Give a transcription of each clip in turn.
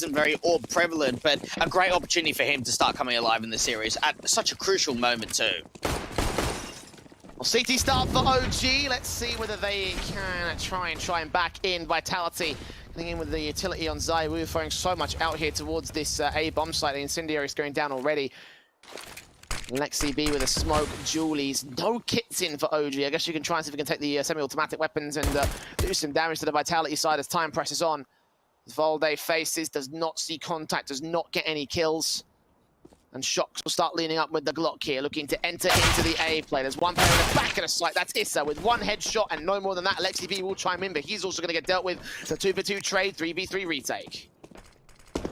isn't very orb prevalent, but a great opportunity for him to start coming alive in the series at such a crucial moment too. Well, CT start for OG. Let's see whether they can try and back in. Vitality getting in with the utility on Zai. We were throwing so much out here towards this A bomb site. The incendiary is going down already. Lexi B with a smoke, Julie's. No kits in for OG. I guess you can try and see if we can take the semi-automatic weapons and do some damage to the Vitality side as time presses on. Valde faces, does not see contact, does not get any kills. And Shox will start leaning up with the Glock here, looking to enter into the A play. There's one player in the back of the site, that's Issa, with one headshot and no more than that. Lexi B will chime in, but he's also going to get dealt with. It's a 2v2 trade, 3v3 retake.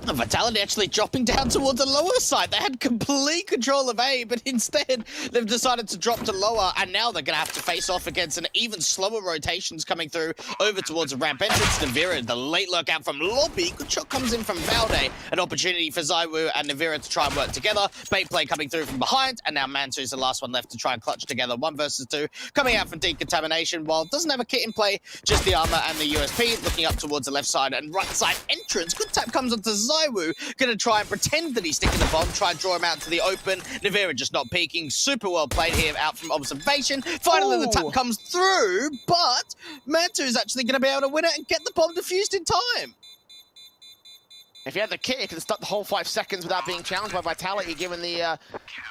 Vitality actually dropping down towards the lower side. They had complete control of A, but instead they've decided to drop to lower, and now they're going to have to face off against an even slower rotations coming through over towards the ramp entrance. Navira, the late lurk out from lobby. Good shot comes in from Valde. An opportunity for Zaiwu and Navira to try and work together. Bait play coming through from behind, and now Mantu is the last one left to try and clutch together. 1 versus 2 coming out from decontamination. While it doesn't have a kit in play, just the armor and the USP. Looking up towards the left side and right side entrance. Good tap comes onto Zaiwu. Gonna try and pretend that he's sticking the bomb, try and draw him out to the open. Navira just not peeking. Super well played here out from observation. Finally, the tap comes through, but Mantu is actually gonna be able to win it and get the bomb defused in time. If he had the kit, he could have stuck the whole 5 seconds without being challenged by Vitality, given the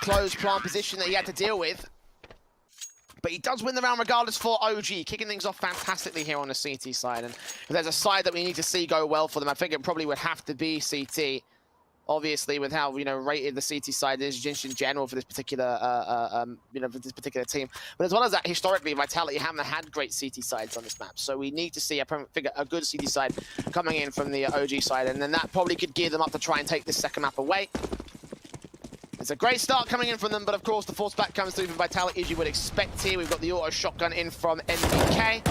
closed plant position that he had to deal with. But he does win the round regardless for OG, kicking things off fantastically here on the CT side. And if there's a side that we need to see go well for them, I think it probably would have to be CT. Obviously, with how rated the CT side is just in general for this particular for this particular team. But as well as that, historically, Vitality haven't had great CT sides on this map. So we need to see a good CT side coming in from the OG side, and then that probably could gear them up to try and take this second map away. It's a great start coming in from them, but of course the force back comes through from Vitality as you would expect here. We've got the auto shotgun in from NBK.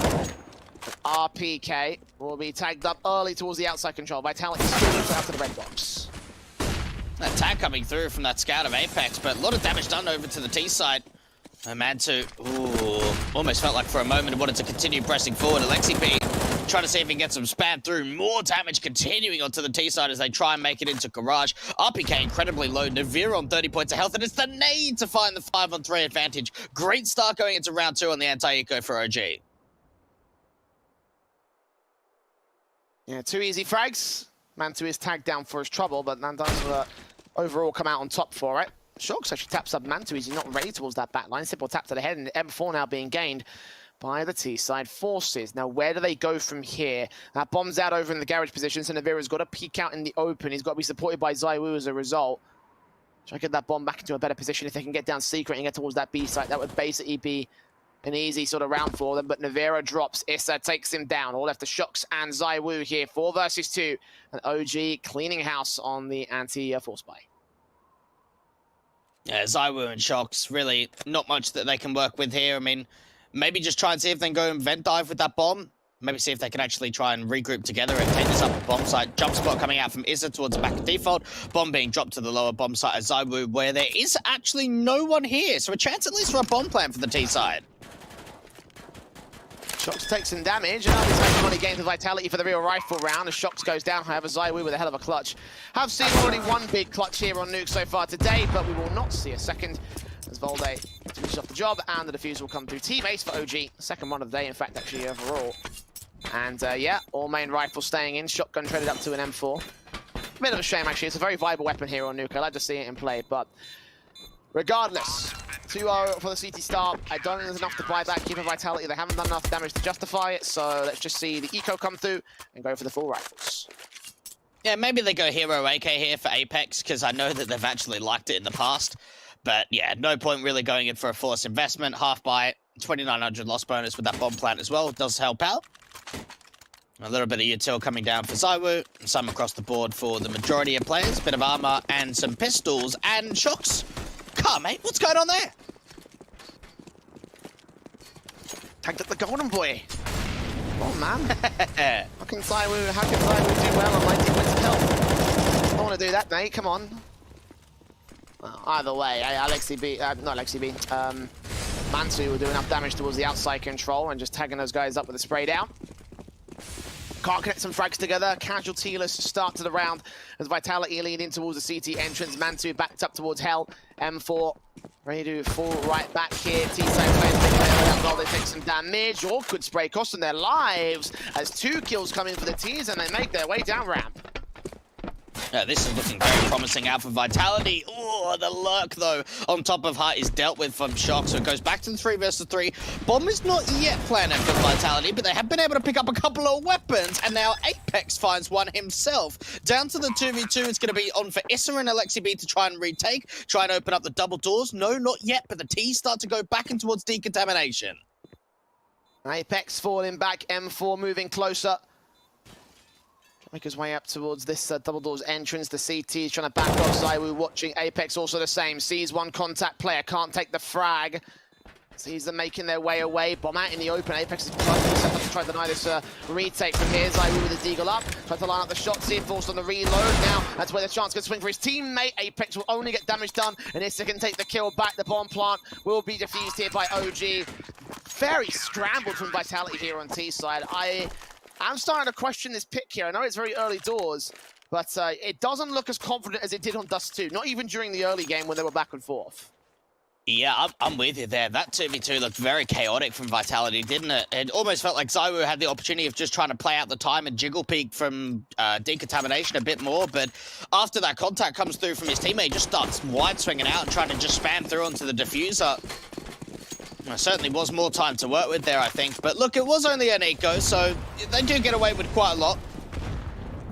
RPK will be tagged up early towards the outside control. Vitality still out to the red box. That tag coming through from that scout of Apex, but a lot of damage done over to the T side. Mantu, almost felt like for a moment he wanted to continue pressing forward. Alexi B trying to see if he can get some spam through. More damage continuing onto the T side as they try and make it into Garage. RPK incredibly low. Navira on 30 points of health, and it's the nade to find the 5-on-3 advantage. Great start going into round 2 on the anti-eco for OG. Yeah, 2 easy frags. Mantu is tagged down for his trouble, but Nandan's overall come out on top for it. Shox actually taps up Mantu. He's not ready towards that back line. Simple tap to the head, and M4 now being gained by the T-side forces. Now, where do they go from here? That bomb's out over in the garage position, so Navira's got to peek out in the open. He's got to be supported by Zaiwu as a result. Try to get that bomb back into a better position. If they can get down secret and get towards that B site, that would basically be an easy sort of round for them. But Navira drops. Issa takes him down. All left to Shox and Zaiwu here. 4 versus 2. And OG cleaning house on the anti-force buy. Yeah, Zaiwu and Shox, really not much that they can work with here. I mean, maybe just try and see if they can go and vent dive with that bomb. Maybe see if they can actually try and regroup together and take this up at bomb site. Jump spot coming out from Issa towards the back of default. Bomb being dropped to the lower bomb site at Zaiwu, where there is actually no one here. So a chance at least for a bomb plan for the T side. Shox takes some damage, and now he's taking money gains with Vitality for the real rifle round. As Shox goes down, however, Zaiwu with a hell of a clutch. Have seen already one big clutch here on Nuke so far today, but we will not see a second as Valde finishes off the job, and the defuse will come through. Team ace for OG, second one of the day, in fact, actually, overall. And yeah, all main rifle staying in, shotgun traded up to an M4. A bit of a shame, actually. It's a very viable weapon here on Nuke. I like to see it in play, but regardless, 2-0 for the CT start. I don't think there's enough to buy back. Keep Vitality. They haven't done enough damage to justify it, so let's just see the eco come through and go for the full rifles. Yeah, maybe they go Hero AK here for Apex, because I know that they've actually liked it in the past. But yeah, no point really going in for a forced investment. Half buy, 2,900 loss bonus with that bomb plant as well. It does help out. A little bit of util coming down for Zaiwu. Some across the board for the majority of players. Bit of armor and some pistols and Shox. Car, mate, what's going on there? Tagged up the golden boy. Oh, man. How can Zaiwu do well on 19 points of health? I don't want to do that, mate. Come on. Well, either way, Mantu will do enough damage towards the outside control and just tagging those guys up with a spray down. Can't connect some frags together. Casualty-less start to the round as Vitality lean in towards the CT entrance. Mantu backed up towards Hell. M4 ready to fall right back here. T-side players taking their way out while they take some damage. Or could spray, costing their lives as 2 kills come in for the T's and they make their way down ramp. This is looking very promising out for Vitality. Oh, the lurk, though, on top of Heart is dealt with from Shock, so it goes back to the 3 versus 3. Bomb is not yet planted for Vitality, but they have been able to pick up a couple of weapons, and now Apex finds one himself. Down to the 2v2, it's going to be on for Issa and Alexi B to try and retake, try and open up the double doors. No, not yet, but the T's start to go back in towards decontamination. Apex falling back, M4 moving closer. Make his way up towards this double doors entrance. The CT is trying to back off. Zywoo watching. Apex also the same. Sees one contact player. Can't take the frag. Sees them making their way away. Bomb out in the open. Apex is trying to deny this retake from here. Zywoo with the deagle up. Tries to line up the shots here. Forced on the reload. Now that's where the chance can swing for his teammate. Apex will only get damage done. And Issa can take the kill back. The bomb plant will be defused here by OG. Very scrambled from Vitality here on T side. I'm starting to question this pick here. I know it's very early doors, but it doesn't look as confident as it did on Dust 2. Not even during the early game when they were back and forth. Yeah, I'm with you there. That 2v2 looked very chaotic from Vitality, didn't it? It almost felt like Zywoo had the opportunity of just trying to play out the time and jiggle peek from decontamination a bit more, but after that contact comes through from his teammate, he just starts wide swinging out and trying to just spam through onto the diffuser. There certainly was more time to work with there, I think. But look, it was only an eco, so they do get away with quite a lot.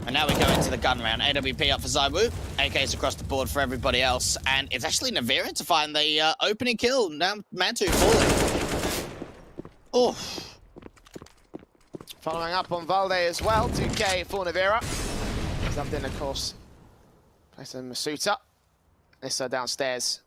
And now we go into the gun round. AWP up for Zywoo. AKs across the board for everybody else. And it's actually Navira to find the opening kill. Now Mantu falling. Oh. Following up on Valde as well. 2K for Navira. Zubbed in, of course. Place some Masuta. Issa downstairs.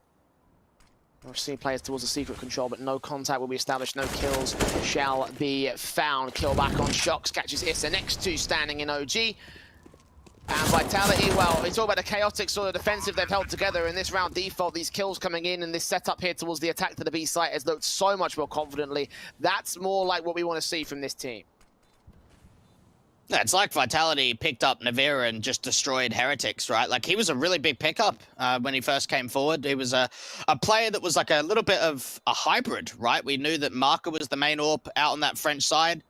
We'll see players towards the secret control, but no contact will be established. No kills shall be found. Kill back on Shocks. Catches Issa next to standing in OG. And Vitality, well, it's all about the chaotic sort of defensive they've held together in this round. Default, these kills coming in and this setup here towards the attack to the B site has looked so much more confidently. That's more like what we want to see from this team. Yeah, it's like Vitality picked up Navira and just destroyed Heretics, right? Like, he was a really big pickup when he first came forward. He was a player that was like a little bit of a hybrid, right? We knew that Marker was the main AWP out on that French side.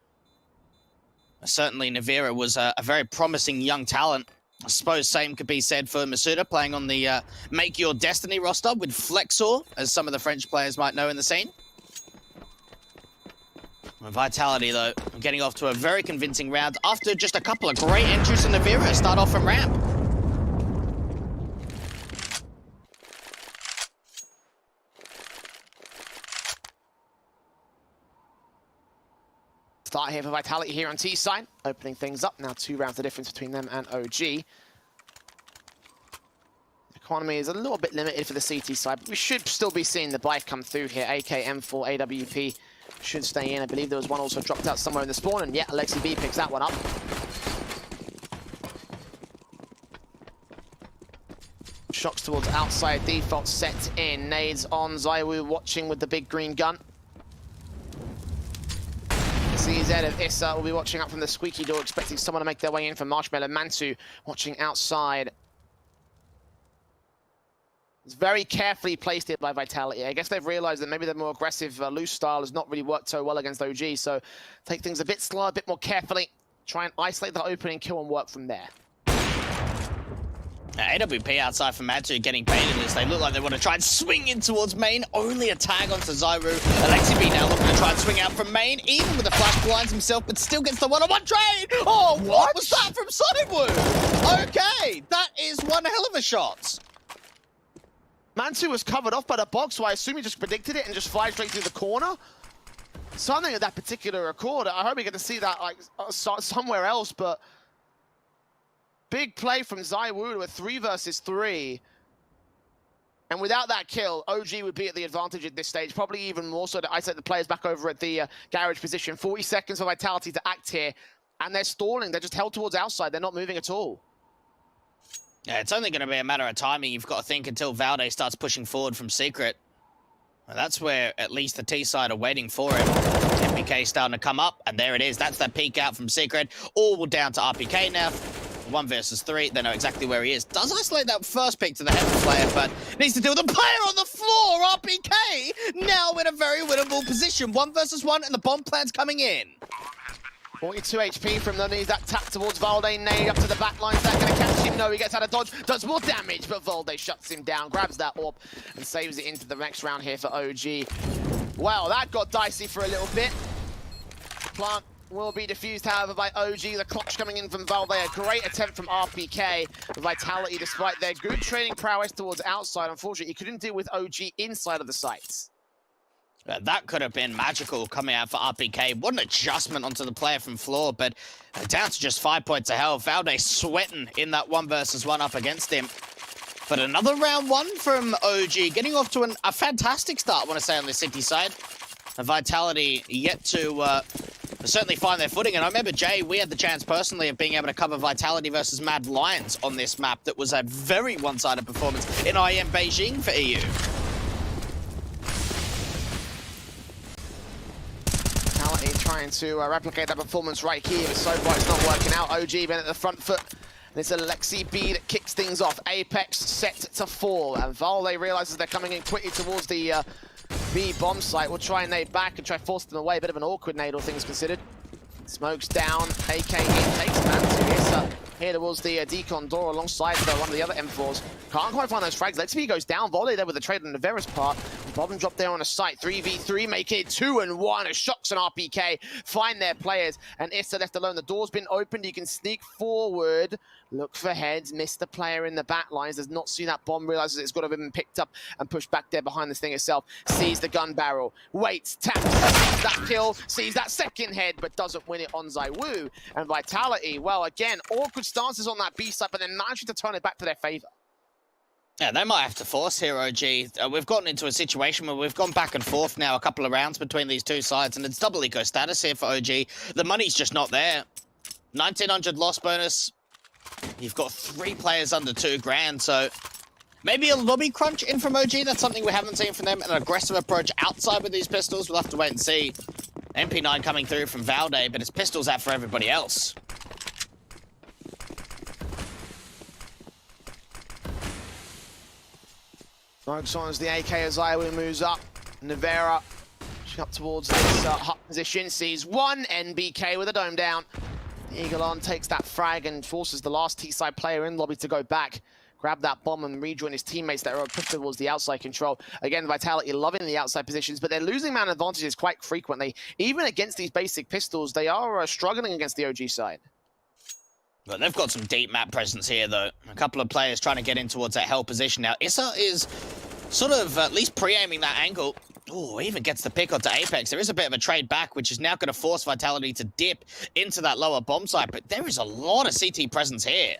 Certainly, Navira was a very promising young talent. I suppose same could be said for Masuda, playing on the Make Your Destiny roster with Flexor, as some of the French players might know in the scene. Vitality, though, getting off to a very convincing round after just a couple of great entries in Navira start off from ramp. Start here for Vitality here on T side, opening things up. Now 2 rounds the difference between them and OG. Economy is a little bit limited for the CT side, but we should still be seeing the bike come through here. AK, M4, AWP should stay in. I believe there was one also dropped out somewhere in the spawn, and yeah, Alexi B picks that one up. Shocks towards outside, default set in. Nades on, Zywoo watching with the big green gun. CZ of Issa will be watching up from the squeaky door, expecting someone to make their way in from Marshmallow. Mantu watching outside. It's very carefully placed here by Vitality. I guess they've realized that maybe the more aggressive loose style has not really worked so well against OG, so take things a bit slower, a bit more carefully, try and isolate the opening kill and work from there. AWP outside from Matu getting baited as they look like they want to try and swing in towards main. Only a tag onto Zywoo. Alexi B now looking to try and swing out from main, even with the flash blinds himself, but still gets the one-on-one trade. Oh, what was that from Zywoo? Okay, that is one hell of a shot. Mantu was covered off by the box, so I assume he just predicted it and just flies straight through the corner. Something of that particular record. I hope we get to see that like somewhere else, but big play from Zywoo to a 3 versus 3. And without that kill, OG would be at the advantage at this stage, probably even more so to isolate the players back over at the garage position. 40 seconds for Vitality to act here, and they're stalling. They're just held towards outside. They're not moving at all. Yeah, it's only going to be a matter of timing. You've got to think until Valde starts pushing forward from Secret. And that's where at least the T side are waiting for him. MPK starting to come up, and there it is. That's that peek out from Secret. All down to RPK now. 1 versus 3. They know exactly where he is. Does isolate that first pick to the heaven player, but needs to deal with the player on the floor. RPK now in a very winnable position. 1 versus 1, and the bomb plan's coming in. 42 HP from them. Needs that tap towards Valde. Nade up to the back line. Is that going to catch him? No, he gets out of dodge. Does more damage, but Valde shuts him down. Grabs that orb and saves it into the next round here for OG. Well, that got dicey for a little bit. Plant will be defused, however, by OG. The clock's coming in from Valde. A great attempt from RPK. Vitality, despite their good trading prowess towards outside, unfortunately, he couldn't deal with OG inside of the sites. That could have been magical coming out for RPK. What an adjustment onto the player from floor, but down to just 5 points of health. Valde sweating in that 1 versus 1 up against him. But another round 1 from OG, getting off to a fantastic start, I want to say, on the city side. Vitality yet to certainly find their footing. And I remember, Jay, we had the chance personally of being able to cover Vitality versus Mad Lions on this map. That was a very one-sided performance in IEM Beijing for EU. Trying to replicate that performance right here, but so far it's not working out. OG been at the front foot. And it's Alexi B that kicks things off. Apex set to fall, and Valde realizes they're coming in quickly towards the B bomb site. Will try and nade back and try to force them away. A bit of an awkward nade, all things considered. Smokes down, AK in, takes man to here towards the decon door alongside one of the other M4s. Can't quite find those frags. Lexby goes down. Volley there with the trade on the Veris part. Bob and drop there on a site. 3v3, making it 2-1. Shocks and RPK find their players. And Issa left alone. The door's been opened. You can sneak forward. Look for heads. Miss the player in the back lines. Does not see that bomb. Realizes it's got to have been picked up and pushed back there behind the thing itself. Sees the gun barrel. Waits. Taps. Sees that kill. Sees that second head, but doesn't win it on Zaiwu. And Vitality, well, again, awkward stances on that B side, but then managing to turn it back to their favor. Yeah, they might have to force here, OG. We've gotten into a situation where we've gone back and forth now a couple of rounds between these two sides, and it's double eco status here for OG. The money's just not there. 1900 loss bonus. You've got 3 players under 2 grand, so maybe a lobby crunch in from OG. That's something we haven't seen from them. An aggressive approach outside with these pistols. We'll have to wait and see. MP9 coming through from Valde, but it's pistols out for everybody else. Smokes on as the AK as Zaiwu moves up. Nivera up towards this hut position. Sees one NBK with a dome down. Eagle-on takes that frag and forces the last T-side player in lobby to go back. Grab that bomb and rejoin his teammates that are pushed towards the outside control. Again, Vitality loving the outside positions, but they're losing man advantages quite frequently. Even against these basic pistols, they are struggling against the OG side. But they've got some deep map presence here, though. A couple of players trying to get in towards that hell position. Now, Issa is sort of at least pre-aiming that angle. Oh, even gets the pick onto Apex. There is a bit of a trade back, which is now going to force Vitality to dip into that lower bomb site. But there is a lot of CT presence here.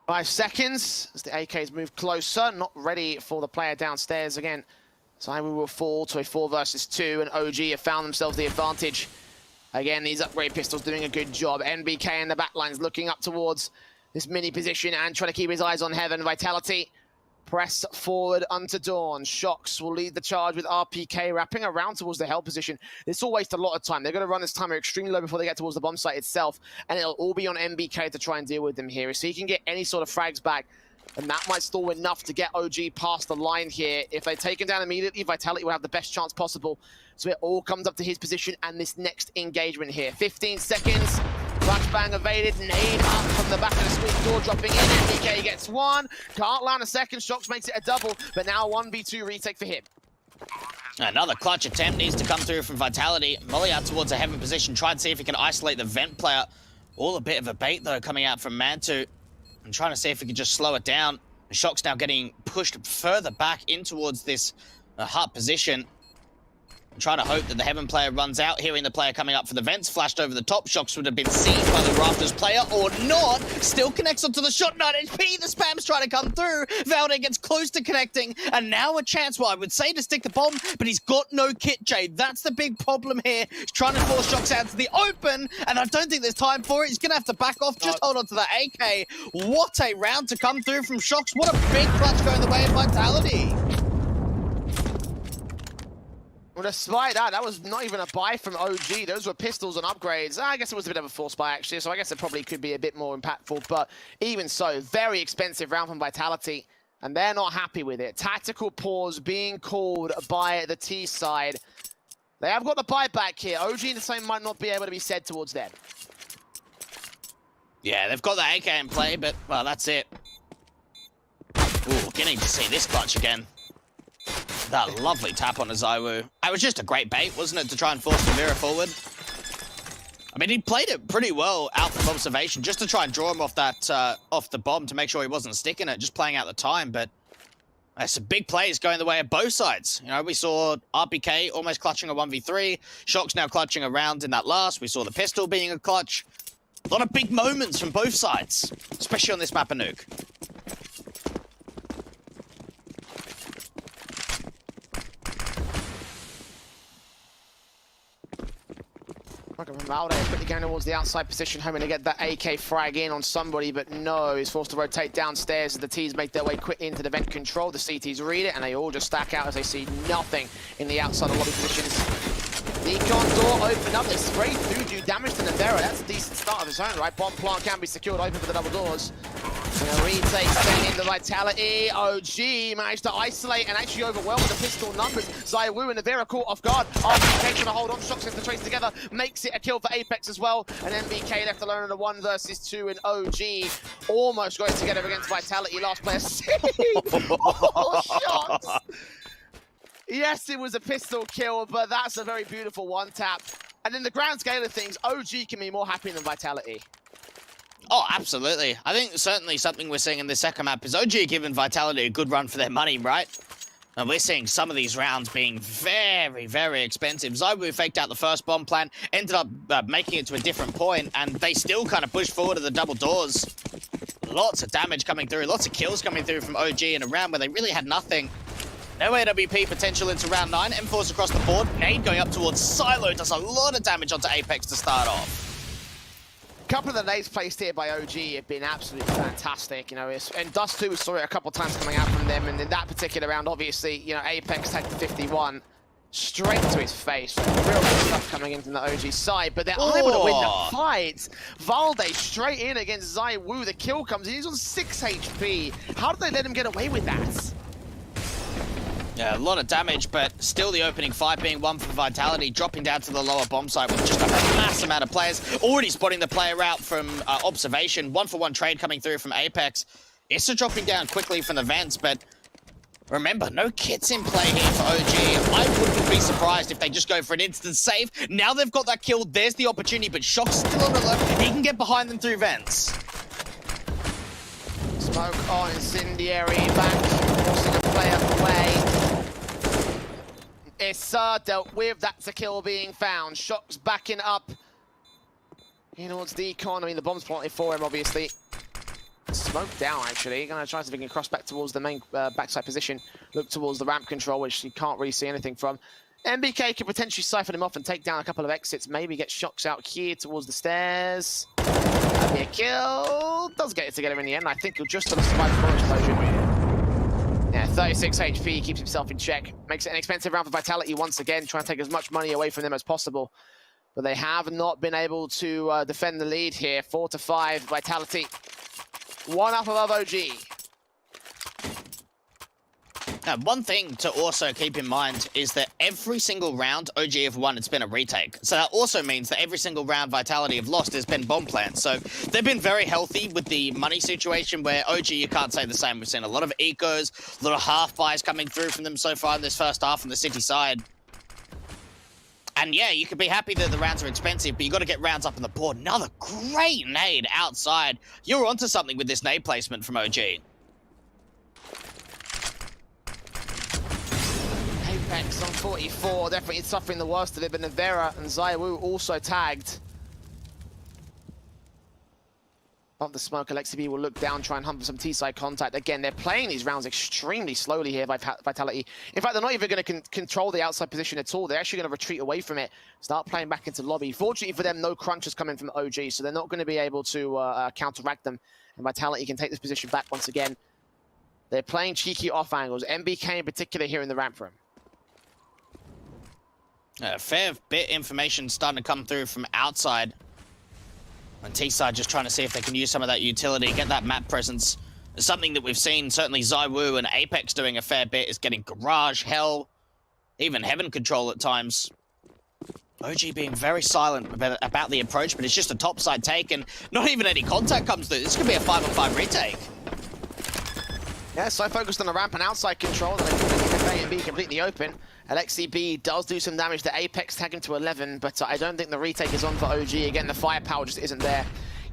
Five seconds as the AKs move closer. Not ready for the player downstairs again. Zaiwu will fall to a 4 versus 2, and OG have found themselves the advantage. Again, these upgrade pistols doing a good job. NBK in the backlines looking up towards this mini position and trying to keep his eyes on heaven. Vitality press forward unto dawn. Shocks will lead the charge with RPK wrapping around towards the hell position. This will waste a lot of time. They're going to run this timer extremely low before they get towards the bomb site itself, and it'll all be on NBK to try and deal with them here. So he can get any sort of frags back, and that might stall enough to get OG past the line here. If they take him down immediately, Vitality will have the best chance possible. So it all comes up to his position and this next engagement here. 15 seconds. Flashbang evaded. Nade up from the back of the squeeze door, dropping in. NBK gets one. Can't land a second. Shocks makes it a double, but now a 1v2 retake for him. Another clutch attempt needs to come through from Vitality. Molly out towards a heaven position. Try and see if he can isolate the vent player. All a bit of a bait, though, coming out from Mantu. And trying to see if we can just slow it down. Shock's now getting pushed further back in towards this hut position. Trying to hope that the Heaven player runs out, hearing the player coming up for the vents, flashed over the top. Shox would have been seen by the Rafters player or not. Still connects onto the shot, 9 HP, the spam's trying to come through. Valde gets close to connecting, and now a chance, well, I would say to stick the bomb, but he's got no kit, Jay. That's the big problem here. He's trying to force Shox out to the open, and I don't think there's time for it. He's going to have to back off, just hold on to the AK. What a round to come through from Shox. What a big clutch going the way of Vitality. Well, despite that, that was not even a buy from OG. Those were pistols and upgrades. I guess it was a bit of a forced buy, actually, so I guess it probably could be a bit more impactful. But even so, very expensive round from Vitality, and they're not happy with it. Tactical pause being called by the T side. They have got the buyback here. OG the same might not be able to be said towards them. Yeah, they've got the AK in play, but, well, that's it. Ooh, getting to see this clutch again. That lovely tap on the Zywoo. It was just a great bait, wasn't it, to try and force the mirror forward? I mean, he played it pretty well out from observation, just to try and draw him off that off the bomb to make sure he wasn't sticking it, just playing out the time. But some big plays going the way of both sides. You know, we saw RPK almost clutching a 1v3. Shox now clutching a round in that last. We saw the pistol being a clutch. A lot of big moments from both sides, especially on this map of Nuke. Valde quickly going towards the outside position, hoping to get that AK frag in on somebody, but no, he's forced to rotate downstairs as the T's make their way quickly into the vent control. The CTs read it, and they all just stack out as they see nothing in the outside of lobby positions. Decon door opened up, they sprayed through, do damage to Nevera. That's a decent start of his own, right? Bomb plant can be secured, open for the double doors. And a retake staying in the Vitality. OG managed to isolate and actually overwhelm the pistol numbers. Zywoo and Nevera caught off guard. RPK trying to hold on. Shox gets the trace together. Makes it a kill for Apex as well. And MBK left alone in a 1 versus 2. And OG almost got it together against Vitality. Last player. Oh, shots. Yes, it was a pistol kill, but that's a very beautiful one tap. And in the grand scale of things, OG can be more happy than Vitality. Oh, absolutely. I think certainly something we're seeing in the second map is OG giving Vitality a good run for their money, right? And we're seeing some of these rounds being very, very expensive. Zywoo faked out the first bomb plant, ended up making it to a different point, and they still kind of pushed forward to the double doors. Lots of damage coming through, lots of kills coming through from OG in a round where they really had nothing. No AWP potential into round 9. M4's across the board. Nade going up towards Silo does a lot of damage onto Apex to start off. A couple of the nades placed here by OG have been absolutely fantastic, you know, and Dust 2 we saw it a couple of times coming out from them, and in that particular round, obviously, you know, Apex had the 51 straight to his face. Real good stuff coming in from the OG side, but they're unable to win the fight. Valde straight in against Zywoo, the kill comes in, he's on 6 HP. How did they let him get away with that? Yeah, a lot of damage, but still the opening fight being won for Vitality, dropping down to the lower bomb site with just a mass amount of players. Already spotting the player out from observation. 1-for-1 trade coming through from Apex. Issa dropping down quickly from the vents, but remember, no kits in play here for OG. I wouldn't be surprised if they just go for an instant save. Now they've got that kill, there's the opportunity, but Shock's still on alert. He can get behind them through vents. Smoke on Incendiary, back, forcing a player away. Issa dealt with, that's a kill being found. Shock's backing up. In towards Decon, I mean the bomb's planted for him, obviously. Smoke down, actually. Gonna try to see if he can cross back towards the main backside position. Look towards the ramp control, which you can't really see anything from. MBK could potentially siphon him off and take down a couple of exits. Maybe get Shox out here towards the stairs. That'd be a kill. Does get it together in the end. I think he'll just survive the bullet explosion. Yeah, 36 HP, keeps himself in check. Makes it an expensive round for Vitality once again, trying to take as much money away from them as possible. But they have not been able to defend the lead here. 4-5, Vitality. 1 up above OG. Now, one thing to also keep in mind is that every single round OG have won, it's been a retake. So that also means that every single round Vitality have lost has been bomb plants. So they've been very healthy with the money situation, where OG, you can't say the same. We've seen a lot of ecos, a lot of half buys coming through from them so far in this first half on the city side. And yeah, you could be happy that the rounds are expensive, but you got to get rounds up on the board. Another great nade outside. You're onto something with this nade placement from OG. Apex on 44, definitely suffering the worst of it, but Navera and Zaiwu also tagged. Of the smoke, Alexi will look down, try and hunt for some T-side contact. Again, they're playing these rounds extremely slowly here by Vitality. In fact, they're not even going to control the outside position at all. They're actually going to retreat away from it, start playing back into lobby. Fortunately for them, no crunch is coming from OG, so they're not going to be able to counteract them. And Vitality can take this position back once again. They're playing cheeky off angles. MBK in particular here in the ramp room. A fair bit information starting to come through from outside. And T-side just trying to see if they can use some of that utility, get that map presence. Something that we've seen, certainly Zaiwu and Apex doing a fair bit, is getting Garage, Hell, even Heaven control at times. OG being very silent about the approach, but it's just a topside take, and not even any contact comes through. This could be a 5-on-5 retake. Yeah, so focused on the ramp and outside control, that they keep A and B completely open. Alexi B does do some damage to Apex, tag him to 11, but I don't think the retake is on for OG. Again, the firepower just isn't there.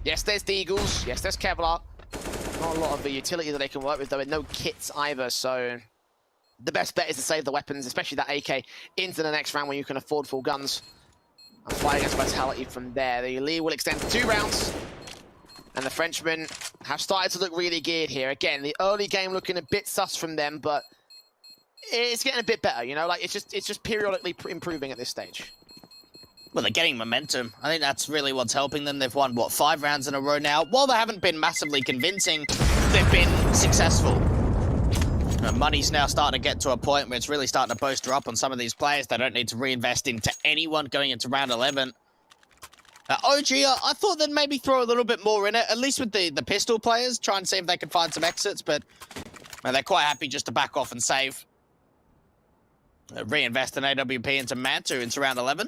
Yes, there's the Eagles. Yes, there's Kevlar. Not a lot of the utility that they can work with, though, and no kits either, so the best bet is to save the weapons, especially that AK, into the next round when you can afford full guns. And fight against Vitality from there. The lead will extend to 2 rounds. And the Frenchmen have started to look really geared here. Again, the early game looking a bit sus from them, but it's getting a bit better, you know? Like, it's just periodically improving at this stage. Well, they're getting momentum. I think that's really what's helping them. They've won, what, 5 rounds in a row now? While they haven't been massively convincing, they've been successful. Money's now starting to get to a point where it's really starting to bolster up on some of these players. They don't need to reinvest into anyone going into round 11. OG, I thought they'd maybe throw a little bit more in it, at least with the pistol players, try and see if they can find some exits, but they're quite happy just to back off and save. Reinvest an AWP into Mantu into round 11.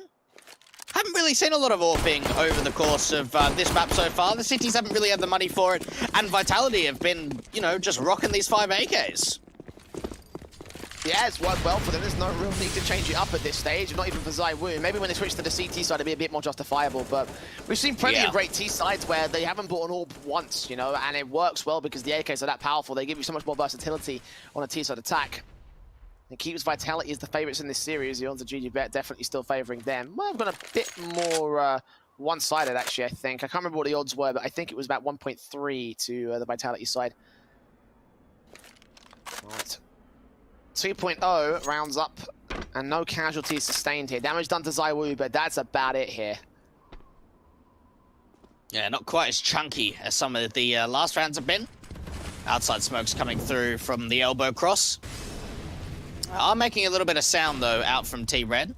Haven't really seen a lot of AWPing over the course of this map so far. The cities haven't really had the money for it, and Vitality have been, you know, just rocking these 5 AKs. Yeah, it's worked well for them. There's no real need to change it up at this stage, not even for Zaiwu. Maybe when they switch to the CT side, it'd be a bit more justifiable, but we've seen plenty of great T sides where they haven't bought an AWP once, you know, and it works well because the AKs are that powerful. They give you so much more versatility on a T side attack. It keeps Vitality as the favorites in this series. The odds of GG Bet definitely still favoring them. Well, I've gone a bit more one-sided, actually, I think. I can't remember what the odds were, but I think it was about 1.3 to the Vitality side. All right. 2.0 rounds up, and no casualties sustained here. Damage done to Zaiwu, but that's about it here. Yeah, not quite as chunky as some of the last rounds have been. Outside smoke's coming through from the elbow cross. I'm making a little bit of sound, though, out from T-Red.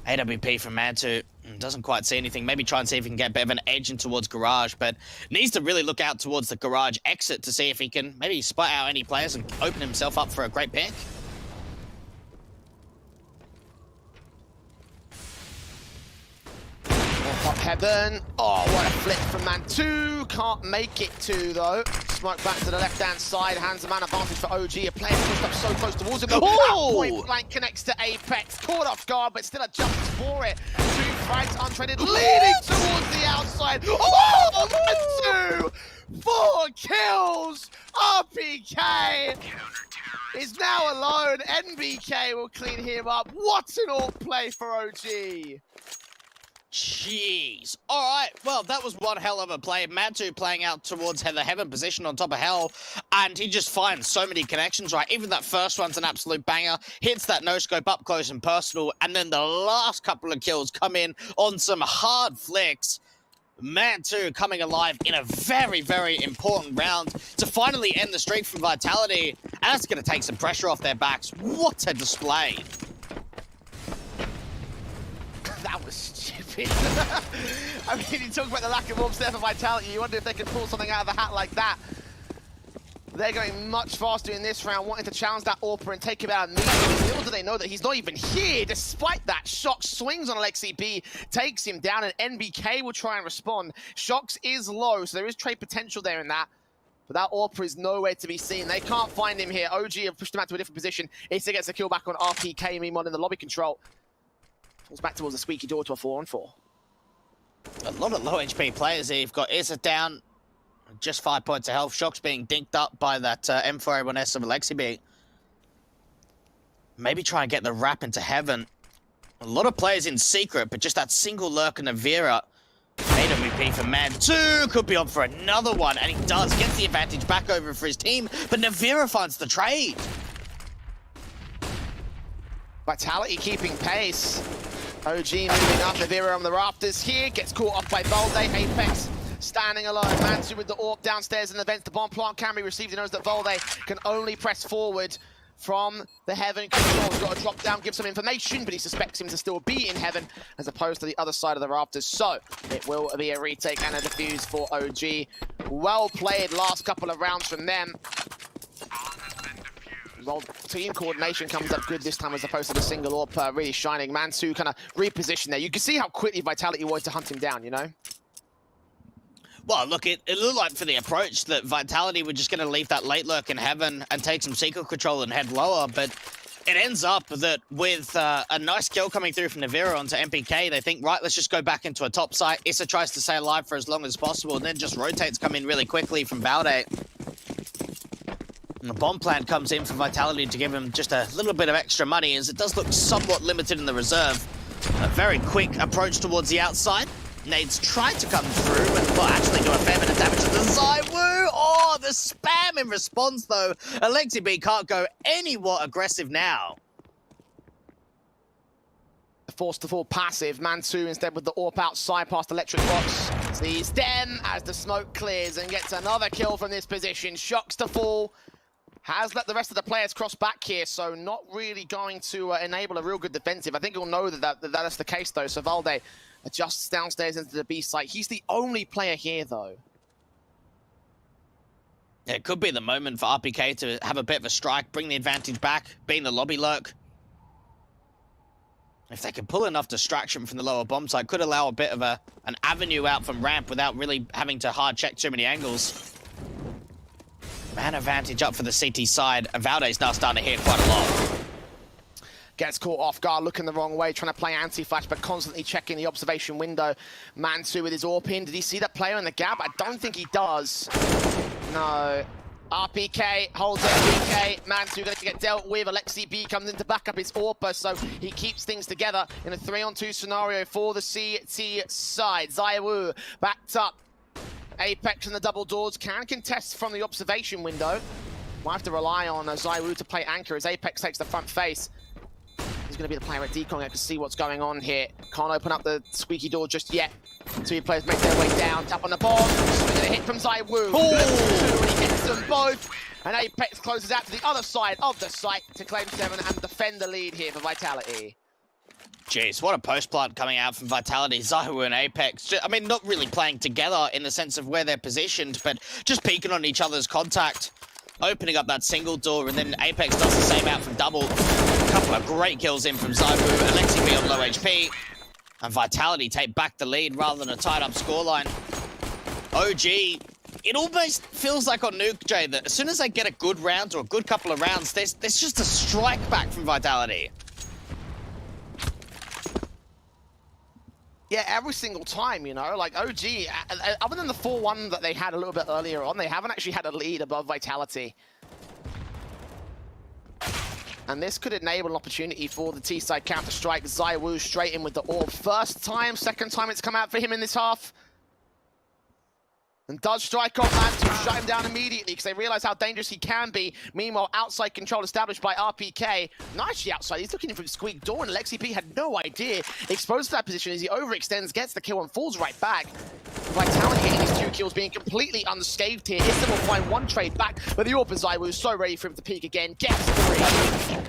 AWP from Mantu doesn't quite see anything. Maybe try and see if he can get a bit of an edge in towards Garage, but needs to really look out towards the Garage exit to see if he can maybe spot out any players and open himself up for a great pick. Up Heaven. Oh, what a flip from Mantu. Can't make it to, though. Smoke back to the left-hand side. Hands the man advantage for OG. A player pushed up so close towards him. Oh! Point blank connects to Apex. Caught off guard, but still adjusts for it. 2 frags untraded, leading towards the outside. Oh, Mantu! 4 kills. RPK is now alone. NBK will clean him up. What an all play for OG. Jeez. All right. Well, that was one hell of a play. Mantu playing out towards the Heaven position on top of Hell, and he just finds so many connections, right? Even that first one's an absolute banger. Hits that no-scope up close and personal, and then the last couple of kills come in on some hard flicks. Mantu coming alive in a very, very important round to finally end the streak from Vitality, and that's going to take some pressure off their backs. What a display. That was stupid. I mean, you talk about the lack of warmth there for Vitality. You wonder if they can pull something out of the hat like that. They're going much faster in this round, wanting to challenge that AWPer and take him out immediately. Little do they know that he's not even here. Despite that, Shox swings on Alexi B, takes him down, and NBK will try and respond. Shox is low, so there is trade potential there in that. But that AWPer is nowhere to be seen. They can't find him here. OG have pushed him out to a different position. He still gets a kill back on RPK, meanwhile in the lobby control. Falls back towards the squeaky door to a 4-on-4. A lot of low HP players here. You've got Izza down, just 5 points of health. Shox being dinked up by that M4A1S of Alexi B. Maybe try and get the wrap into heaven. A lot of players in secret, but just that single lurk and Navira. AWP for man 2, could be on for another one, and he does, gets the advantage back over for his team, but Navira finds the trade. Vitality keeping pace. OG moving up, Navira on the rafters here, gets caught off by Volde. Apex standing alone, Mansu with the AWP downstairs in the vents. The bomb plant can be received. He knows that Volde can only press forward from the heaven control. He's got to drop down, give some information, but he suspects him to still be in heaven as opposed to the other side of the rafters. So it will be a retake and a defuse for OG. Well played last couple of rounds from them. Well, team coordination comes up good this time as opposed to the single AWP really shining. Mansu kind of repositioned there. You can see how quickly Vitality was to hunt him down, you know? Well, look, it looked like for the approach that Vitality were just going to leave that late lurk in heaven and take some secret control and head lower, but it ends up that with a nice kill coming through from Navira onto MPK, they think, right, let's just go back into a top site. Issa tries to stay alive for as long as possible, and then just rotates come in really quickly from Valde. And the bomb plant comes in for Vitality to give him just a little bit of extra money, as it does look somewhat limited in the reserve. A very quick approach towards the outside. Nades tried to come through, and well, actually do a fair bit of damage to the ZywOo. Oh, the spam in response, though. Alexibi can't go any more aggressive now. Forced to fall passive. Mansu instead with the AWP outside past Electric Box. Sees them as the smoke clears and gets another kill from this position. Shocks to fall. Has let the rest of the players cross back here, so not really going to enable a real good defensive. I think he'll know that's the case, though. So Valde adjusts downstairs into the B site. He's the only player here, though. Yeah, it could be the moment for RPK to have a bit of a strike, bring the advantage back, being the lobby lurk. If they can pull enough distraction from the lower bomb site, could allow a bit of an avenue out from ramp without really having to hard check too many angles. Man advantage up for the CT side, and Valde's now starting to hit quite a lot. Gets caught off guard, looking the wrong way, trying to play anti-flash, but constantly checking the observation window. Mansu with his AWP in. Did he see that player in the gap? I don't think he does. No. RPK holds RPK. Mansu going to get dealt with. Alexi B comes in to back up his AWP, so he keeps things together in a 3-on-2 scenario for the CT side. ZywOo backed up. Apex and the double doors can contest from the observation window. Might have to rely on ZywOo to play anchor as Apex takes the front face. He's going to be the player at decon to see what's going on here. Can't open up the squeaky door just yet. Two players make their way down. Tap on the bomb. Swinging a hit from ZywOo. He hits them both. And Apex closes out to the other side of the site to claim 7 and defend the lead here for Vitality. Jeez, what a post plant coming out from Vitality, ZywOo and Apex. I mean, not really playing together in the sense of where they're positioned, but just peeking on each other's contact. Opening up that single door, and then Apex does the same out from double. A couple of great kills in from ZywOo. Alexi B on low HP. And Vitality take back the lead rather than a tied-up scoreline. OG, it almost feels like on Nuke, Jay, that as soon as they get a good round or a good couple of rounds, there's just a strike back from Vitality. Yeah, every single time, you know, like OG, other than the 4-1 that they had a little bit earlier on, they haven't actually had a lead above Vitality. And this could enable an opportunity for the T-side counter-strike. ZywOo straight in with the AWP. First time, second time it's come out for him in this half. And does strike on Mansu, shut him down immediately because they realize how dangerous he can be. Meanwhile, outside control established by RPK. Nicely outside, he's looking in from squeak door, and Alexi P had no idea. Exposed to that position as he overextends, gets the kill and falls right back. Vitality getting his 2 kills, being completely unscathed here. Issa will find one trade back, but the AWP ZywOo is so ready for him to peek again. Gets 3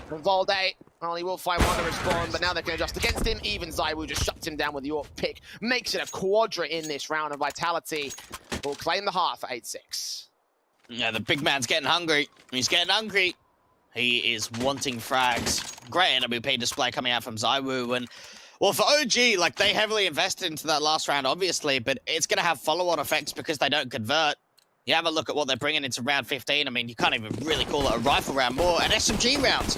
from Valde. Well, he will find one to respond, but now they can adjust against him. Even ZywOo just shuts him down with the AWP pick. Makes it a quadra in this round, of Vitality will claim the heart for 8-6. Yeah, the big man's getting hungry. He's getting hungry. He is wanting frags. Great NWP display coming out from ZywOo. And, well, for OG, like, they heavily invested into that last round, obviously, but it's going to have follow-on effects because they don't convert. You have a look at what they're bringing into round 15. I mean, you can't even really call it a rifle round, more an SMG round.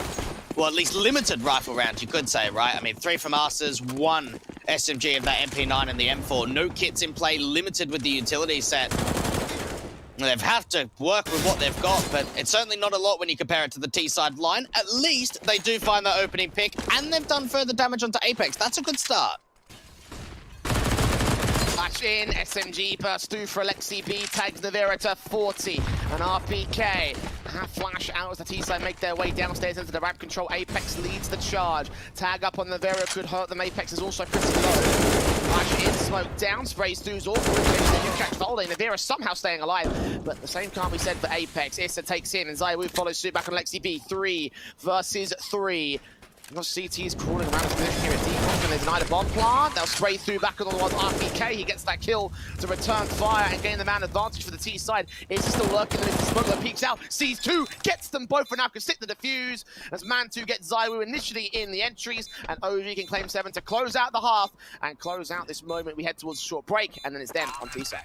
Well, at least limited rifle round, you could say, right? I mean, 3 for Masters, 1 SMG of that MP9 and the M4. No kits in play, limited with the utility set. They've have to work with what they've got, but it's certainly not a lot when you compare it to the T-side line. At least they do find that opening pick, and they've done further damage onto Apex. That's a good start. Flash in, SMG burst through for Alexi B, tags Navira to 40, and RPK. Flash out as the T-side make their way downstairs into the ramp control. Apex leads the charge. Tag up on Navira could hurt them. Apex is also pretty low. Flash in, smoke down, sprays throughs all through. Nuke catch the holding. Navira somehow staying alive, but the same can't be said for Apex. Issa takes in, and Zaiwu follows suit back on Alexi B. 3 versus 3. CT is crawling around the position here at Defense, and there's an ida bomb plant. They'll spray through back on the one RPK. He gets that kill to return fire and gain the man advantage for the T side. Is still lurking in the smoke that peeks out. Sees 2, gets them both, and now can sit the defuse as Man 2 gets Zaiwu initially in the entries, and OG can claim 7 to close out the half and close out this moment. We head towards a short break, and then it's them on T-side.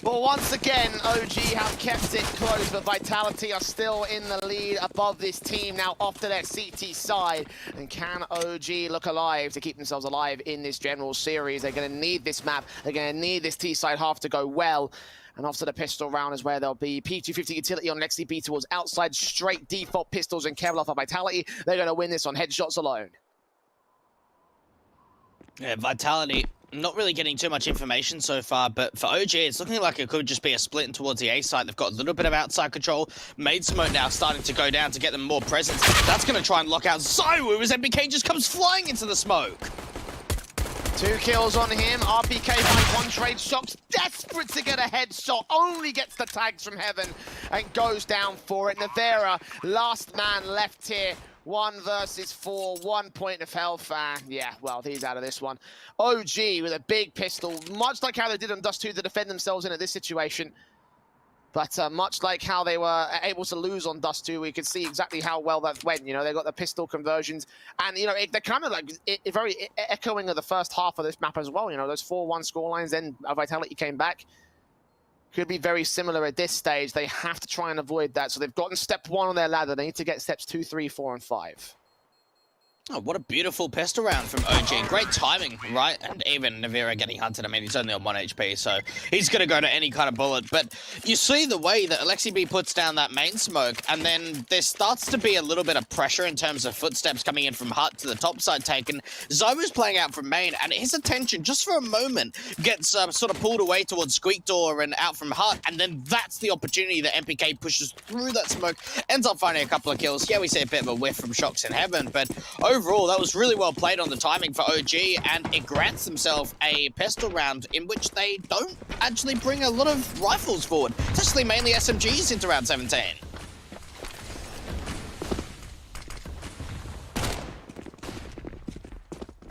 But once again, OG have kept it close, but Vitality are still in the lead above this team now off to their CT side. And can OG look alive to keep themselves alive in this general series? They're going to need this map. They're going to need this T-side half to go well. And after the pistol round is where there'll be P250 utility on Lexi B towards outside, straight default pistols and Kevlar for Vitality. They're going to win this on headshots alone. Yeah, Vitality not really getting too much information so far, but for OG, it's looking like it could just be a split towards the A side. They've got a little bit of outside control. Made smoke now starting to go down to get them more presence. That's going to try and lock out Zaiwu as MBK just comes flying into the smoke. 2 kills on him. RPK finds 1 trade. Shox desperate to get a headshot. Only gets the tags from heaven and goes down for it. Nevera, last man left here. 1 versus 4, 1 point of health. Yeah, well, he's out of this one. OG with a big pistol, much like how they did on Dust 2 to defend themselves in at this situation. But much like how they were able to lose on Dust 2, we could see exactly how well that went. You know, they got the pistol conversions. And, you know, they're kind of like very echoing of the first half of this map as well. You know, those 4-1 scorelines, then Vitality came back. Could be very similar at this stage. They have to try and avoid that. So they've gotten step 1 on their ladder. They need to get steps 2, 3, 4, and 5. Oh, what a beautiful pistol round from OG. Great timing, right? And even Nevera getting hunted. I mean, he's only on 1 HP, so he's going to go to any kind of bullet. But you see the way that Alexi B puts down that main smoke, and then there starts to be a little bit of pressure in terms of footsteps coming in from hut to the top side taken. Zova's playing out from main, and his attention, just for a moment, gets sort of pulled away towards Squeak Door and out from hut, and then that's the opportunity that MPK pushes through that smoke, ends up finding a couple of kills. Yeah, we see a bit of a whiff from Shox in heaven, but overall, that was really well played on the timing for OG, and it grants themselves a pistol round in which they don't actually bring a lot of rifles forward. It's actually mainly SMGs into round 17.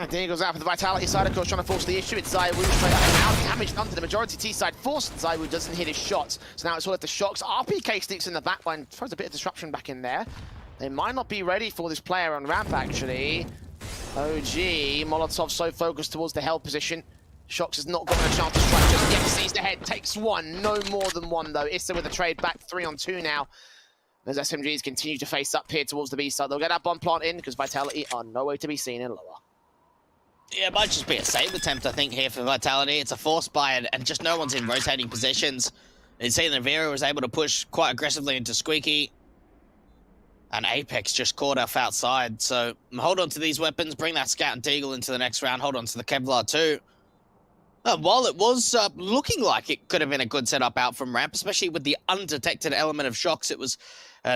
And there goes out for the Vitality side, of course, trying to force the issue. It's ZywOo straight up and out. Damage done to the majority T side. Forced ZywOo doesn't hit his shots. So now it's all at the Shox. RPK sticks in the backline, throws a bit of disruption back in there. They might not be ready for this player on ramp, actually. OG, Molotov so focused towards the held position. Shox has not gotten a chance to strike just yet. Sees the head, takes 1. No more than 1, though. Issa with a trade back, 3 on 2 now. As SMGs continue to face up here towards the B side. They'll get that bomb plant in because Vitality are nowhere to be seen in lower. Yeah, it might just be a save attempt, I think, here for Vitality. It's a force buy, and just no one's in rotating positions. You see that Vera was able to push quite aggressively into Squeaky. And Apex just caught off outside, so hold on to these weapons, bring that Scout and Deagle into the next round, hold on to the Kevlar too. While it was looking like it could have been a good setup out from ramp, especially with the undetected element of Shox, it was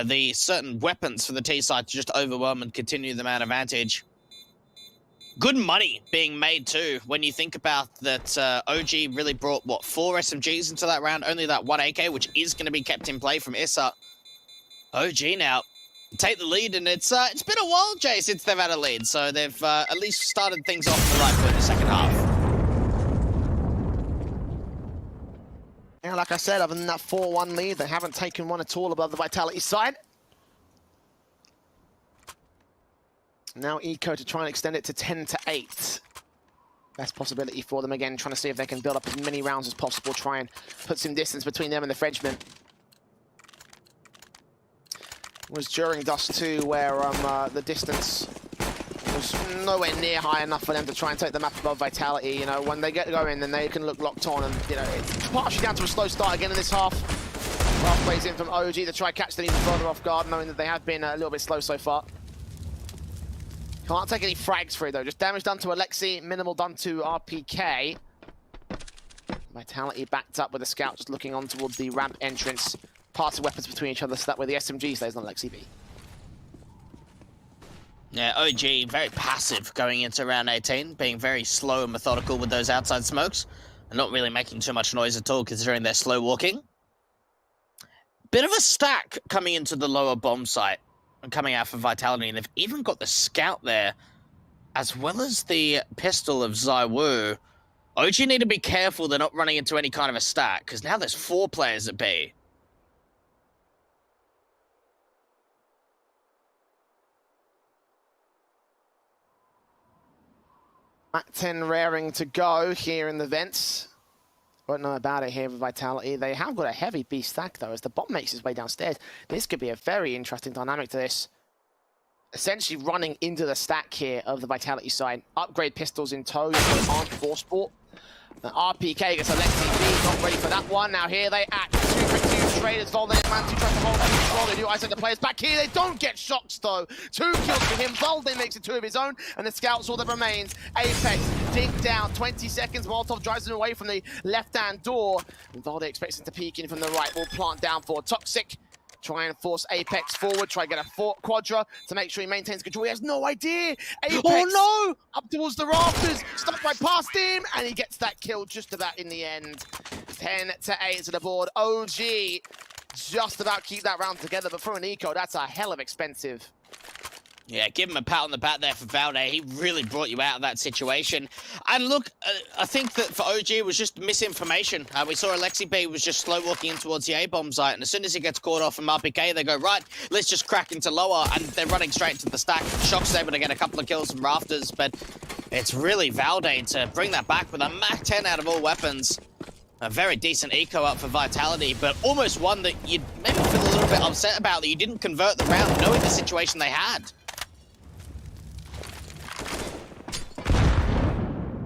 the certain weapons for the T side to just overwhelm and continue the man advantage. Good money being made too, when you think about that OG really brought, what, 4 SMGs into that round, only that 1 AK, which is going to be kept in play from Issa. OG now take the lead, and it's been a while, Jay, since they've had a lead, so they've at least started things off the right foot in the second half. Yeah, like I said, other than that 4-1 lead, they haven't taken one at all above the Vitality side. Now Eco to try and extend it to 10-8. Best possibility for them again, trying to see if they can build up as many rounds as possible, try and put some distance between them and the Frenchman. Was during Dust 2 where the distance was nowhere near high enough for them to try and take the map above Vitality. You know, when they get going, then they can look locked on, and you know, it's partially down to a slow start again in this half. Half plays in from OG to try and catch them even further off guard, knowing that they have been a little bit slow so far. Can't take any frags through though, just damage done to Alexi, minimal done to RPK. Vitality backed up with a Scout just looking on towards the ramp entrance. Parts of weapons between each other so that way the SMG stays on Alexi B. Yeah, OG very passive going into round 18, being very slow and methodical with those outside smokes, and not really making too much noise at all considering they're slow walking. Bit of a stack coming into the lower bomb site and coming out for Vitality, and they've even got the Scout there, as well as the pistol of ZywOo. OG need to be careful they're not running into any kind of a stack, because now there's 4 players at B. Back 10 raring to go here in the vents. Won't know about it here with Vitality. They have got a heavy B stack though as the bomb makes its way downstairs. This could be a very interesting dynamic to this. Essentially running into the stack here of the Vitality side. Upgrade pistols in tow, armed force port. The RPK gets Alexi B, not ready for that one. Now here they act. 2 traders, Volden and Man 2 tries to hold control. They do isolate the players back here. They don't get shots though. 2 kills for him. Volden makes it 2 of his own, and the Scout's all that remains. Apex dig down. 20 seconds. Molotov drives him away from the left-hand door. And Volden expects him to peek in from the right. Will plant down for Toxic. try and force Apex forward, try and get a quadra to make sure he maintains control. He has no idea. Apex, oh no! Up towards the rafters, stuck right past him, and he gets that kill just about in the end. 10-8 to the board. OG just about keep that round together, but for an eco, that's a hell of expensive. Yeah, give him a pat on the back there for Valde. He really brought you out of that situation. And look, I think that for OG, it was just misinformation. We saw Alexi B was just slow walking in towards the A-bomb site, and as soon as he gets caught off from RPK, they go, right, let's just crack into lower, and they're running straight to the stack. Shock's able to get a couple of kills from rafters, but it's really Valde to bring that back with a Mach 10 out of all weapons. A very decent eco up for Vitality, but almost one that you'd maybe feel a little bit upset about that you didn't convert the round, knowing the situation they had.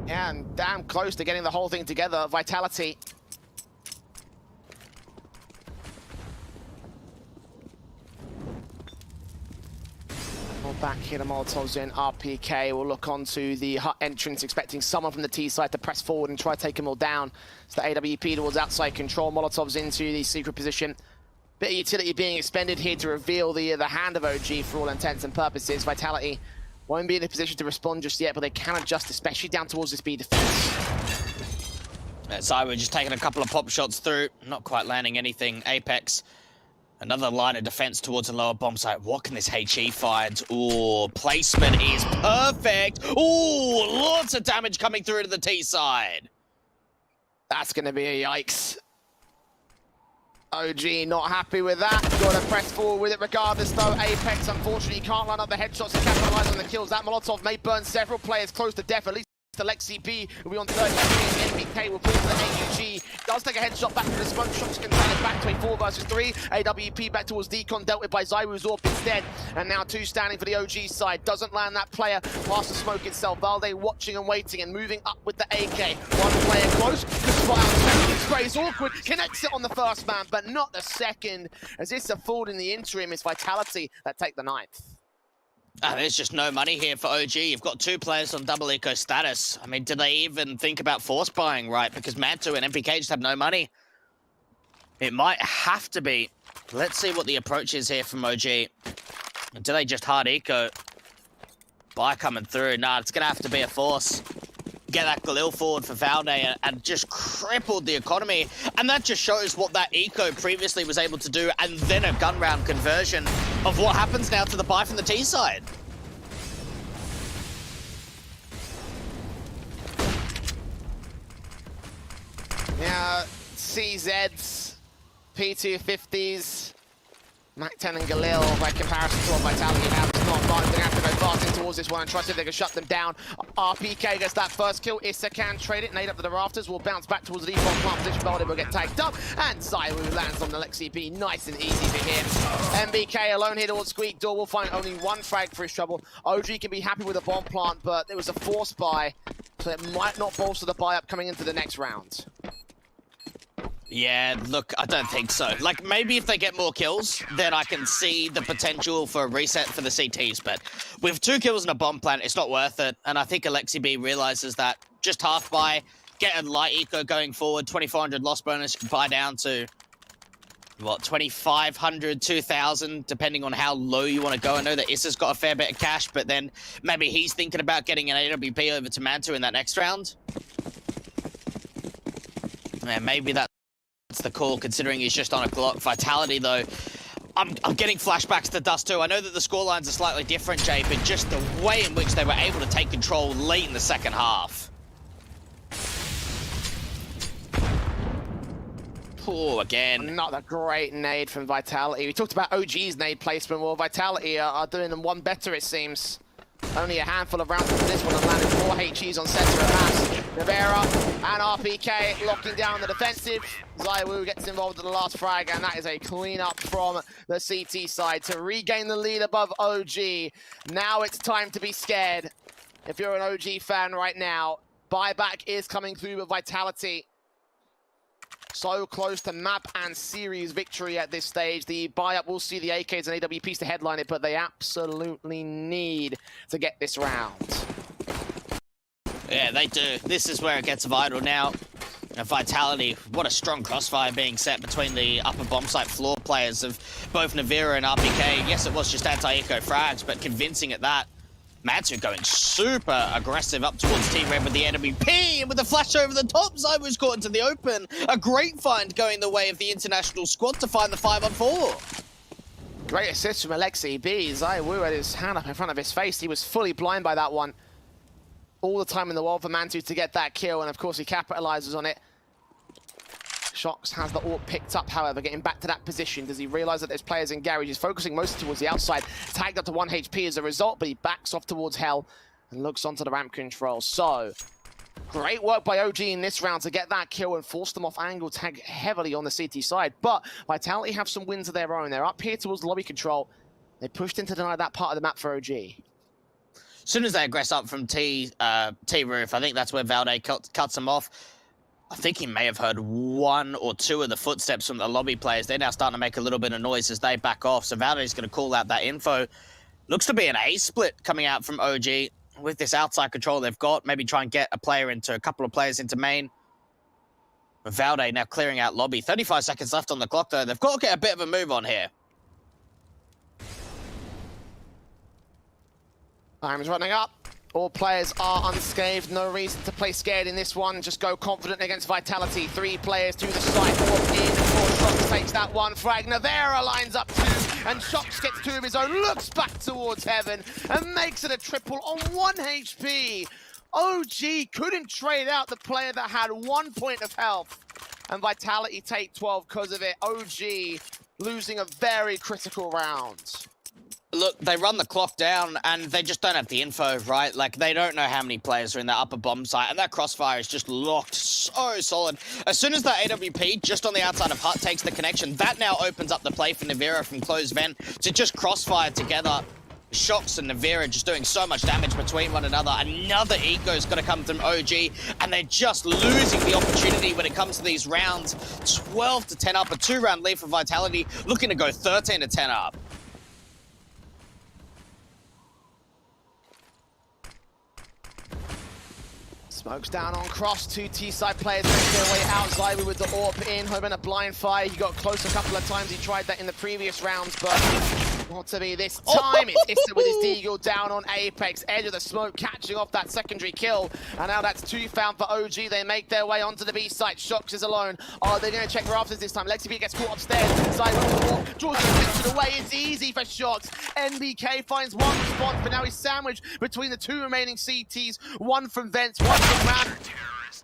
Yeah, and damn close to getting the whole thing together. Vitality. Well, back here, the Molotovs in. RPK will look onto the hut entrance, expecting someone from the T side to press forward and try to take them all down. So the AWP towards outside control. Molotovs into the secret position. Bit of utility being expended here to reveal the hand of OG for all intents and purposes. Vitality won't be in a position to respond just yet, but they can adjust, especially down towards this B defense. So we're just taking a couple of pop shots through, not quite landing anything. Apex, another line of defense towards a lower bomb site. What can this HE find? Ooh, placement is perfect. Ooh, lots of damage coming through to the T side. That's going to be a yikes. OG not happy with that. Got to press forward with it regardless, though. Apex, unfortunately, can't line up the headshots and capitalize on the kills. That Molotov may burn several players close to death, at least Alexi B will be on 30 and NBK will pull to the AUG. Does take a headshot back to the smoke shots, can turn it back to a 4 versus 3. AWP back towards Decon, dealt with by Zyru's Orb instead. And now 2 standing for the OG side. Doesn't land that player past the smoke itself. Valde watching and waiting and moving up with the AK. One player close, good spot out the second. Sprays awkward, connects it on the first man, but not the second. As it's a fold in the interim, it's Vitality that take the 9th. There's just no money here for OG. You've got 2 players on double eco status. I mean, did they even think about force buying, right? Because Mantu and MPK just have no money. It might have to be. Let's see what the approach is here from OG. Do they just hard eco? Buy coming through. Nah, it's going to have to be a force. Get that Galil forward for Valde and just crippled the economy. And that just shows what that eco previously was able to do, and then a gun round conversion of what happens now to the buy from the T side. Yeah, CZs, P250s, Mach 10 and Galil, by comparison to what Vitality have, it's not fun. They're going to have to go fast in towards this one and try to see if they can shut them down. RPK gets that first kill. Issa can trade it. Nade up to the rafters. Will bounce back towards the default plant position. Balder will get tagged up. And Zyru lands on the Alexi B. Nice and easy for him. MBK alone here towards Squeak Door. Will find only 1 frag for his trouble. OG can be happy with a bomb plant, but it was a force buy, so it might not bolster the buy up coming into the next round. Yeah, look, I don't think so. Like, maybe if they get more kills, then I can see the potential for a reset for the CTs, but with 2 kills and a bomb plant, it's not worth it. And I think Alexi B realizes that just half buy, get a light eco going forward, 2,400 loss bonus, can buy down to, what, 2,500, 2,000, depending on how low you want to go. I know that Issa's got a fair bit of cash, but then maybe he's thinking about getting an AWP over to Mantu in that next round. Yeah, maybe that's the call, considering he's just on a Glock. Vitality, though, I'm getting flashbacks to Dust 2. I know that the scorelines are slightly different, Jay, but just the way in which they were able to take control late in the second half. Oh, again. Another great nade from Vitality. We talked about OG's nade placement. Well, Vitality are doing them one better, it seems. Only a handful of rounds for this one and landed 4 HEs on center of mass. Rivera and RPK locking down the defensive. Zywu gets involved in the last frag, and that is a clean-up from the CT side to regain the lead above OG. Now it's time to be scared. If you're an OG fan right now, buyback is coming through with Vitality. So close to map and series victory at this stage. The buy-up will see the AKs and AWPs to headline it, but they absolutely need to get this round. Yeah, they do. This is where it gets vital now. And Vitality, what a strong crossfire being set between the upper bomb site floor players of both Navira and RPK. Yes, it was just anti-eco frags, but convincing at that. Matsu going super aggressive up towards Team Red with the NWP, and with the flash over the top, Zywoo's caught into the open. A great find going the way of the international squad to find the 5-on-4. Great assist from Alexi B. Zywoo had his hand up in front of his face. He was fully blind by that one. All the time in the world for Mantu to get that kill, and of course he capitalizes on it. Shox has the AWP picked up, however, getting back to that position. Does he realize that there's players in garage? He's focusing mostly towards the outside, tagged up to 1 HP as a result, but he backs off towards Hell and looks onto the ramp control. So, great work by OG in this round to get that kill and force them off angle, tag heavily on the CT side. But Vitality have some wins of their own. They're up here towards lobby control. They pushed in to deny that part of the map for OG. As soon as they aggress up from T-Roof, I think that's where Valde cuts them off. I think he may have heard 1 or 2 of the footsteps from the lobby players. They're now starting to make a little bit of noise as they back off. So Valde's going to call out that info. Looks to be an A split coming out from OG. With this outside control they've got, maybe try and get a couple of players into main. But Valde now clearing out lobby. 35 seconds left on the clock though. They've got to get a bit of a move on here. Time is running up. All players are unscathed. No reason to play scared in this one. Just go confident against Vitality. 3 players to the site. Walk in before Shox takes that one frag. Navera lines up 2, and Shox gets 2 of his own. Looks back towards heaven and makes it a triple on 1 HP. OG couldn't trade out the player that had 1 point of health. And Vitality take 12 because of it. OG losing a very critical round. Look, they run the clock down and they just don't have the info, right? Like, they don't know how many players are in that upper bomb site, and that crossfire is just locked so solid. As soon as that AWP just on the outside of Hut takes the connection, that now opens up the play for Navira from closed vent to just crossfire together. Shox and Navira just doing so much damage between one another. Another eco's got to come from OG, and they're just losing the opportunity when it comes to these rounds. 12-10 up, a 2-round lead for Vitality, looking to go 13-10 up. Smokes down on cross, 2 T-side players make their way out. Zywoo with the AWP in, hoping a blind fire. He got close a couple of times. He tried that in the previous rounds, but not to be this time. It's Issa with his deagle down on Apex, edge of the smoke, catching off that secondary kill. And now that's 2 found for OG. They make their way onto the B site. Shox is alone. Are they going to check rafters this time? Lexi B gets caught upstairs. Zywoo with the AWP, draws the attention away. It's easy for Shox. NBK finds 1 response, but now he's sandwiched between the 2 remaining CTs. 1 from Vents, 1 from Ramp.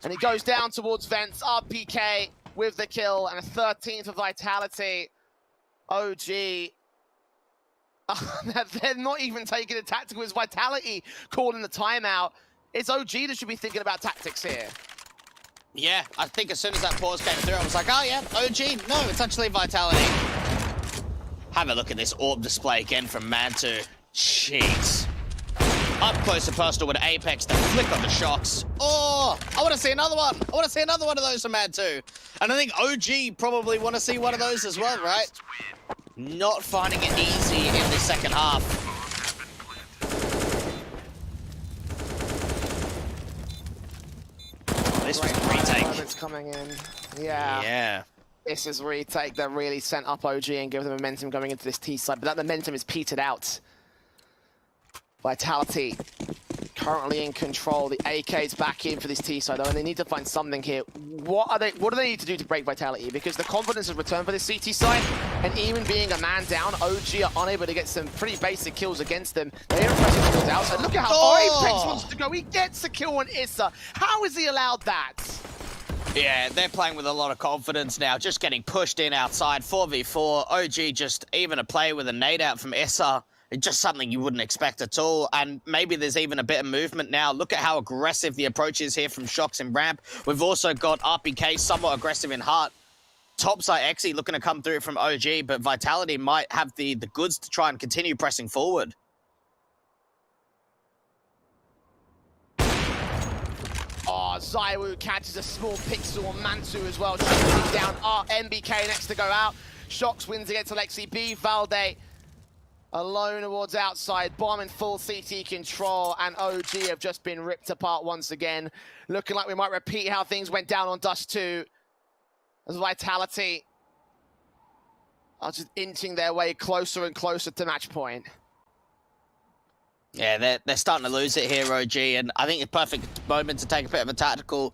And he goes down towards Vents. RPK with the kill and a 13th for Vitality. OG. They're not even taking a tactical. It's Vitality calling the timeout. It's OG that should be thinking about tactics here. Yeah, I think as soon as that pause came through, I was like, oh yeah, OG. No, it's actually Vitality. Have a look at this AWP display again from Mantu. Jeez. Up close and personal with Apex, the flick on the Shox. Oh, I want to see another one. I want to see another one of those from Mantu. And I think OG probably want to see one of those as well, right? Not finding it easy in the second half. This was a retake. It's coming in. Yeah. Yeah. This is a retake that really sent up OG and gave them momentum going into this T side, but that momentum is petered out. Vitality currently in control. The AK's back in for this T side though, and they need to find something here. What do they need to do to break Vitality? Because the confidence has returned for this CT side, and even being a man down, OG are unable to get some pretty basic kills against them. They are pressing kills out, and look at how Apex wants to go. He gets a kill on Issa. How is he allowed that? Yeah, they're playing with a lot of confidence now, just getting pushed in outside, 4v4. OG just even a play with a nade out from Issa. It's just something you wouldn't expect at all, and maybe there's even a bit of movement now. Look at how aggressive the approach is here from Shox and Ramp. We've also got RPK somewhat aggressive in Heart. Topside Exy looking to come through from OG, but Vitality might have the goods to try and continue pressing forward. Oh, Zywoo catches a small pixel on Mantu as well, shooting down. NBK next to go out. Shox wins against Alexi B. Valde Alone towards outside, bomb in full CT control, and OG have just been ripped apart once again. Looking like we might repeat how things went down on Dust 2. As Vitality are just inching their way closer and closer to match point. Yeah, they're starting to lose it here, OG, and I think it's a perfect moment to take a bit of a tactical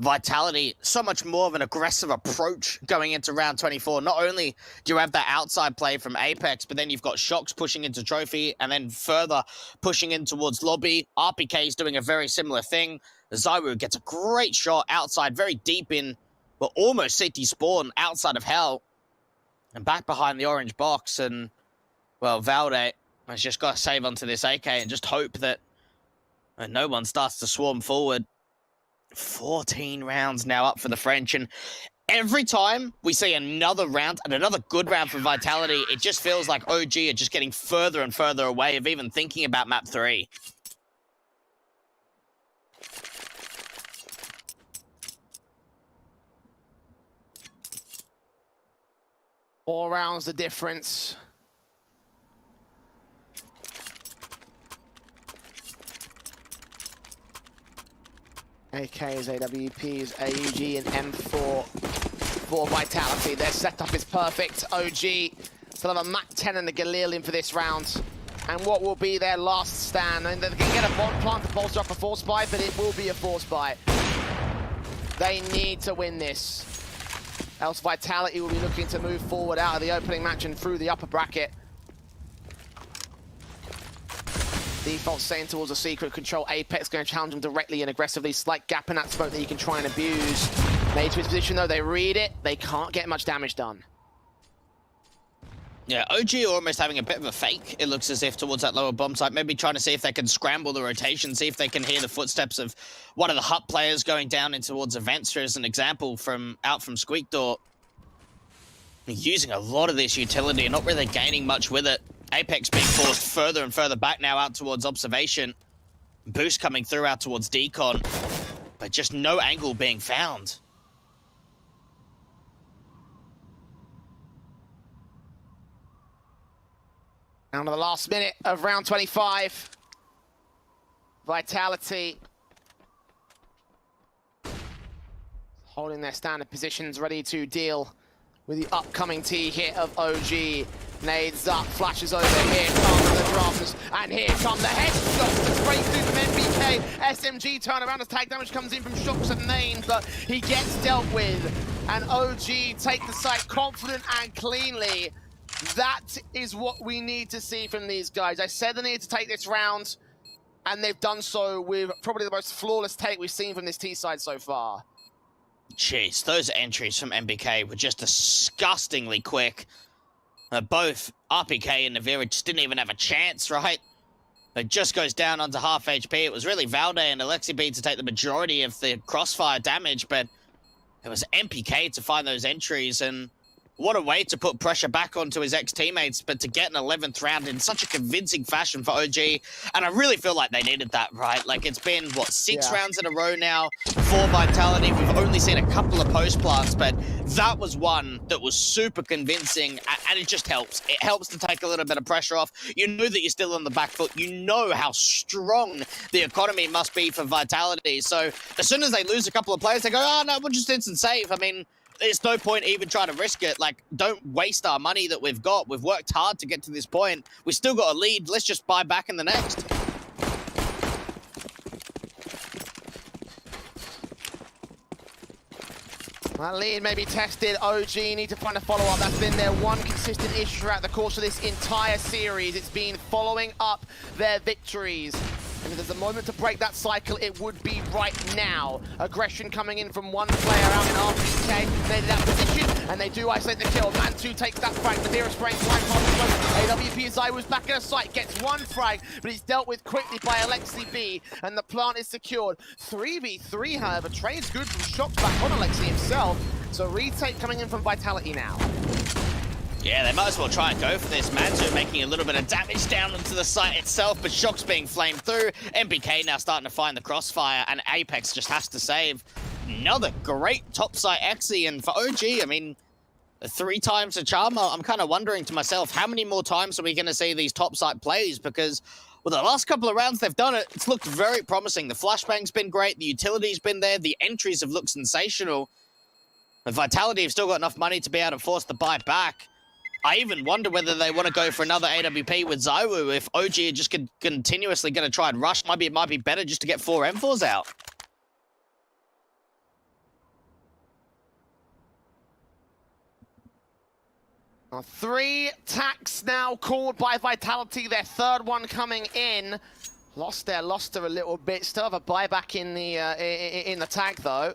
Vitality, so much more of an aggressive approach going into round 24. Not only do you have that outside play from Apex, but then you've got Shox pushing into Trophy and then further pushing in towards Lobby. RPK is doing a very similar thing. Zywu gets a great shot outside, very deep in, well, almost CT spawn outside of Hell. And back behind the orange box, and, well, Valde has just got to save onto this AK and just hope that no one starts to swarm forward. 14 rounds now up for the French, and every time we see another round and another good round for Vitality, it just feels like OG are just getting further and further away of even thinking about map 3. Four rounds the difference. AKs, AWPs, AUG, and M4 for Vitality. Their setup is perfect. OG still have a Mac 10 and a Galillion for this round. And what will be their last stand? And they can get a bomb plant to bolster up a force buy, but it will be a force buy. They need to win this. Else Vitality will be looking to move forward out of the opening match and through the upper bracket. Default saying towards a secret control. Apex going to challenge him directly and aggressively. Slight gap in that smoke that you can try and abuse. Made to his position though, they read it. They can't get much damage done. Yeah, OG are almost having a bit of a fake, it looks as if, towards that lower bomb site. Maybe trying to see if they can scramble the rotation, see if they can hear the footsteps of one of the Hut players going down in towards events, as an example, out from Squeak Door. Using a lot of this utility and not really gaining much with it. Apex being forced further and further back now out towards observation. Boost coming through out towards Decon, but just no angle being found. Down to the last minute of round 25. Vitality holding their standard positions, ready to deal with the upcoming T hit of OG. Nades up, flashes over, here come the drums, and here come the headshots to break through from NBK. SMG turnaround as tag damage comes in from Shox and Main, but he gets dealt with, and OG take the site confident and cleanly. That is what we need to see from these guys. I said they needed to take this round, and they've done so with probably the most flawless take we've seen from this T side so far. Jeez, those entries from NBK were just disgustingly quick. Both RPK and Navira just didn't even have a chance, right? It just goes down onto half HP. It was really Valde and Alexi B to take the majority of the crossfire damage, but it was MPK to find those entries, and what a way to put pressure back onto his ex-teammates, but to get an 11th round in such a convincing fashion for OG. And I really feel like they needed that, right? Like, it's been, what, 6 rounds in a row now for Vitality. We've only seen a couple of post plants, but that was one that was super convincing, and it just helps. It helps to take a little bit of pressure off. You know that you're still on the back foot. You know how strong the economy must be for Vitality. So as soon as they lose a couple of players, they go, oh, no, we'll just instant save. I mean, there's no point even trying to risk it. Like, don't waste our money that we've got. We've worked hard to get to this point. We still got a lead. Let's just buy back in the next. That lead may be tested. OG need to find a follow-up. That's been their one consistent issue throughout the course of this entire series. It's been following up their victories. And if there's a moment to break that cycle, it would be right now. Aggression coming in from one player out in RPK. They did that position, and they do isolate the kill. Man2 takes that frag. Navira spraying flag past the AWP Zywu was back in a sight, gets one frag, but he's dealt with quickly by Alexi B, and the plant is secured. 3v3, however, trades good from Shox back on Alexi himself. So retake coming in from Vitality now. Yeah, they might as well try and go for this. Manzu making a little bit of damage down into the site itself, but Shox being flamed through. MBK now starting to find the crossfire, and Apex just has to save. Another great top site Exi, and for OG, I mean, 3 times a charm. I'm kind of wondering to myself, how many more times are we going to see these top site plays? Because, well, the last couple of rounds they've done it, it's looked very promising. The flashbang's been great. The utility's been there. The entries have looked sensational. And Vitality have still got enough money to be able to force the buy back. I even wonder whether they want to go for another AWP with ZywOo. If OG are just continuously going to try and rush, maybe it might be better just to get 4 M4s out. Now, 3 tacks now called by Vitality, their 3rd one coming in. Lost her a little bit. Still have a buyback in the tag though.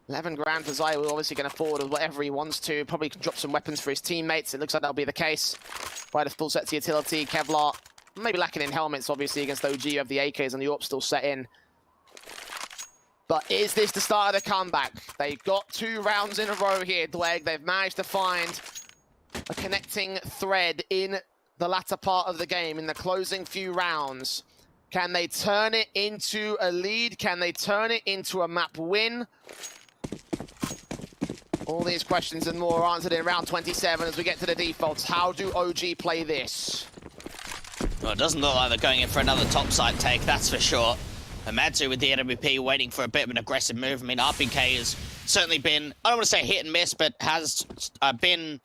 11 grand for ZywOo, obviously can afford whatever he wants to. Probably can drop some weapons for his teammates. It looks like that'll be the case. Right, a full set to utility. Kevlar, maybe lacking in helmets, obviously, against OG. You have the AKs and the AWP still set in. But is this the start of the comeback? They got 2 rounds in a row here, Dweg. They've managed to find a connecting thread in the latter part of the game, in the closing few rounds. Can they turn it into a lead? Can they turn it into a map win? All these questions and more answered in round 27 as we get to the defaults. How do OG play this? Well, it doesn't look like they're going in for another topside take, that's for sure. Amadzu with the AWP waiting for a bit of an aggressive move. I mean, RPK has certainly been, I don't want to say hit and miss, but has been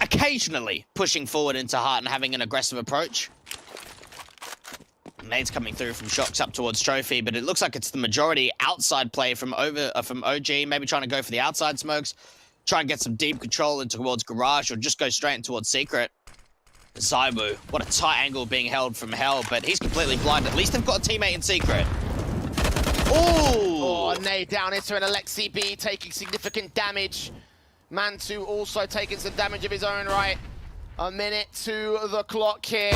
occasionally pushing forward into Heart and having an aggressive approach. Nades coming through from Shox up towards Trophy, but it looks like it's the majority outside play from OG, maybe trying to go for the outside smokes, try and get some deep control in towards Garage, or just go straight in towards Secret. ZywOo, what a tight angle being held from Hell, but he's completely blind. At least they've got a teammate in Secret. Ooh! Oh, nade down into an Alexi B, taking significant damage. Mantu also taking some damage of his own right. A minute to the clock here.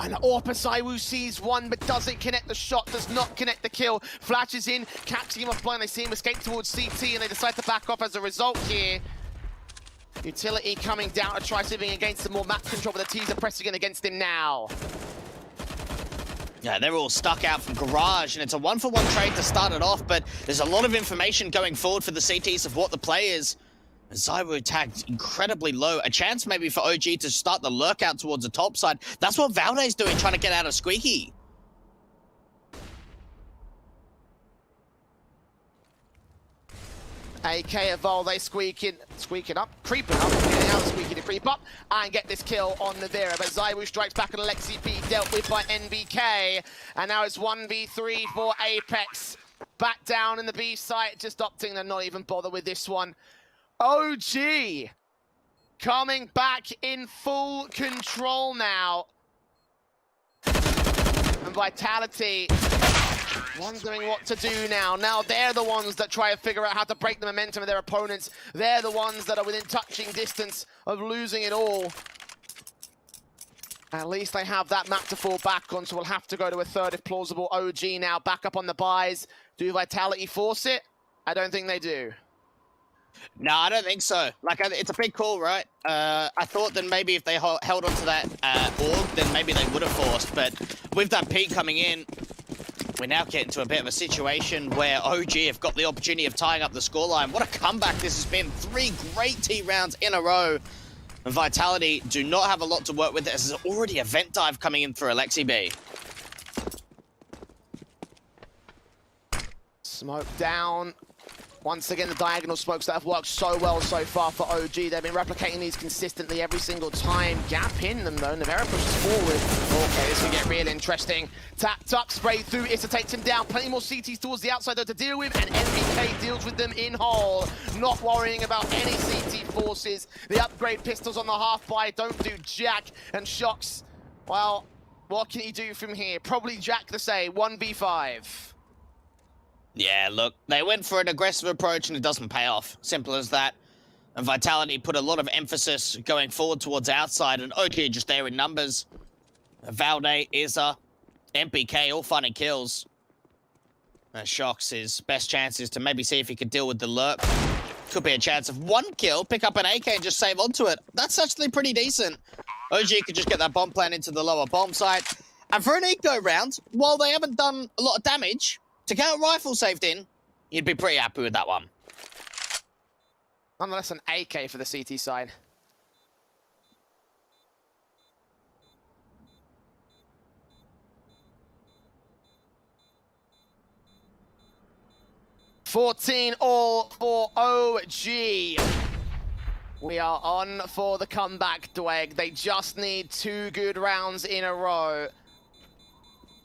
And ZywOo sees one, but doesn't connect the shot, does not connect the kill. Flashes in, catching him off blind. They see him escape towards CT, and they decide to back off as a result here. Utility coming down to try slipping against some more map control, but the T's are pressing in against him now. Yeah, they're all stuck out from Garage, and it's a 1-for-1 trade to start it off, but there's a lot of information going forward for the CTs of what the play is. ZywOo tagged incredibly low. A chance maybe for OG to start the lurk out towards the top side. That's what Valde's doing, trying to get out of Squeaky. AK of Valde squeaking up, creeping up, getting out of Squeaky to creep up and get this kill on Navira. But ZywOo strikes back on Alexi B, dealt with by NBK. And now it's 1v3 for Apex. Back down in the B site, just opting to not even bother with this one. OG coming back in full control now. And Vitality wondering what to do now. Now they're the ones that try to figure out how to break the momentum of their opponents. They're the ones that are within touching distance of losing it all. At least they have that map to fall back on, so we'll have to go to a 3rd if plausible. OG now back up on the buys. Do Vitality force it? I don't think they do. No, I don't think so. Like, it's a big call, right? I thought that maybe if they held onto that org, then maybe they would have forced. But with that peak coming in, we're now getting to a bit of a situation where OG have got the opportunity of tying up the scoreline. What a comeback this has been. 3 great T rounds in a row. And Vitality do not have a lot to work with. There's already a vent dive coming in for Alexi B. Smoke down. Once again, the diagonal smokes that have worked so well so far for OG. They've been replicating these consistently every single time. Gap in them, though. Navera pushes forward. Okay, this can get real interesting. Tapped up, sprayed through. Issa takes him down. Plenty more CTs towards the outside, though, to deal with. And NBK deals with them in hole. Not worrying about any CT forces. The upgrade pistols on the half-buy don't do jack. And Shox, well, what can he do from here? Probably jack the say. 1v5. Yeah, look, they went for an aggressive approach and it doesn't pay off. Simple as that. And Vitality put a lot of emphasis going forward towards outside, and OG just there in numbers. Valde, Izza, MPK all finding kills. And Shox, his best chance is to maybe see if he could deal with the lurk. Could be a chance of 1 kill, pick up an AK and just save onto it. That's actually pretty decent. OG could just get that bomb plant into the lower bomb site. And for an eco round, while they haven't done a lot of damage, to get a rifle saved in, you'd be pretty happy with that one. Nonetheless, an AK for the CT side. $14 all for OG. We are on for the comeback, Dweg. They just need 2 good rounds in a row.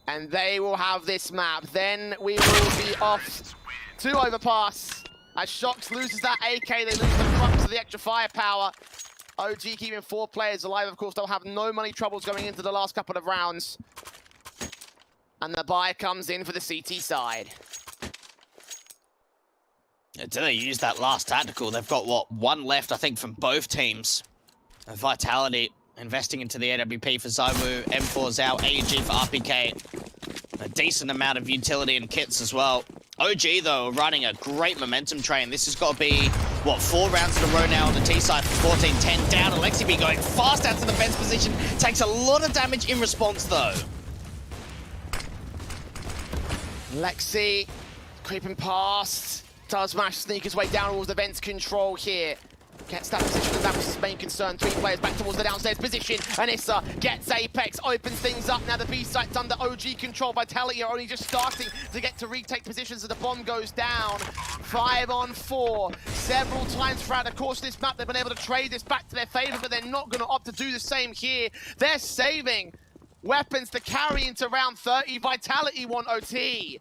And they will have this map. Then we will be off to Overpass. As Shox loses that AK, they lose the crux of the extra firepower. OG keeping 4 players alive. Of course, they'll have no money troubles going into the last couple of rounds. And the buy comes in for the CT side. Until they use that last tactical, they've got, what, 1 left, I think, from both teams. Vitality investing into the AWP for Zywoo, M4's out, AUG for RPK. A decent amount of utility and kits as well. OG, though, are running a great momentum train. This has got to be, what, 4 rounds in a row now on the T side for 14-10 down. Alexibi going fast out to the fence position. Takes a lot of damage in response, though. Lexi creeping past. Does manage to sneak his way down towards the vents control here. Gets that position, that was his main concern. 3 players back towards the downstairs position. Anissa gets Apex, opens things up. Now the B site's under OG control. Vitality are only just starting to get to retake positions as the bomb goes down. 5 on 4. Several times throughout the course of this map, they've been able to trade this back to their favor, but they're not going to opt to do the same here. They're saving weapons to carry into round 30. Vitality want OT.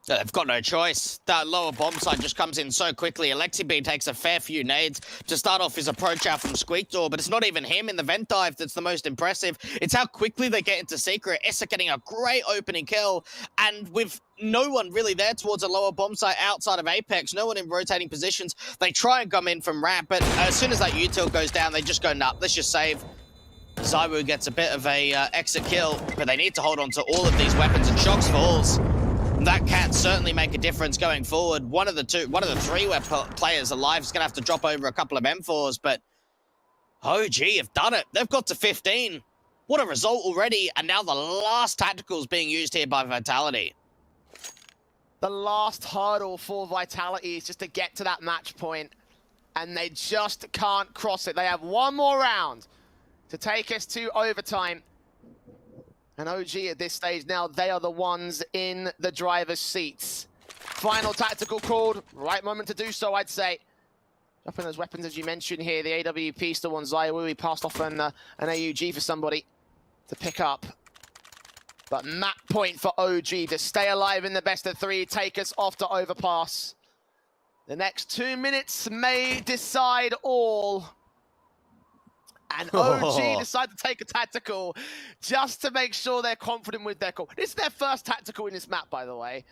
They've got no choice. That lower bomb side just comes in so quickly. Alexibi takes a fair few nades to start off his approach out from Squeak Door, but it's not even him in the vent dive that's the most impressive. It's how quickly they get into Secret. Issa getting a great opening kill, and with no one really there towards a lower bomb site outside of Apex, no one in rotating positions, they try and come in from ramp, but as soon as that util goes down, they just go, nah, let's just save. Zywoo gets a bit of a exit kill, but they need to hold on to all of these weapons, and Shox falls. That can certainly make a difference going forward. One of the 3 players alive is going to have to drop over a couple of M4s, but OG have done it. They've got to 15. What a result already, and now the last tactical is being used here by Vitality. The last hurdle for Vitality is just to get to that match point, and they just can't cross it. They have 1 more round to take us to overtime. And OG at this stage now, they are the ones in the driver's seats. Final tactical called, right moment to do so, I'd say. Dropping those weapons, as you mentioned here, the AWP still on Zywoo. He passed off an AUG for somebody to pick up. But map point for OG to stay alive in the best of 3, take us off to Overpass. The next 2 minutes may decide all. And OG decide to take a tactical just to make sure they're confident with their call. This is their first tactical in this map, by the way.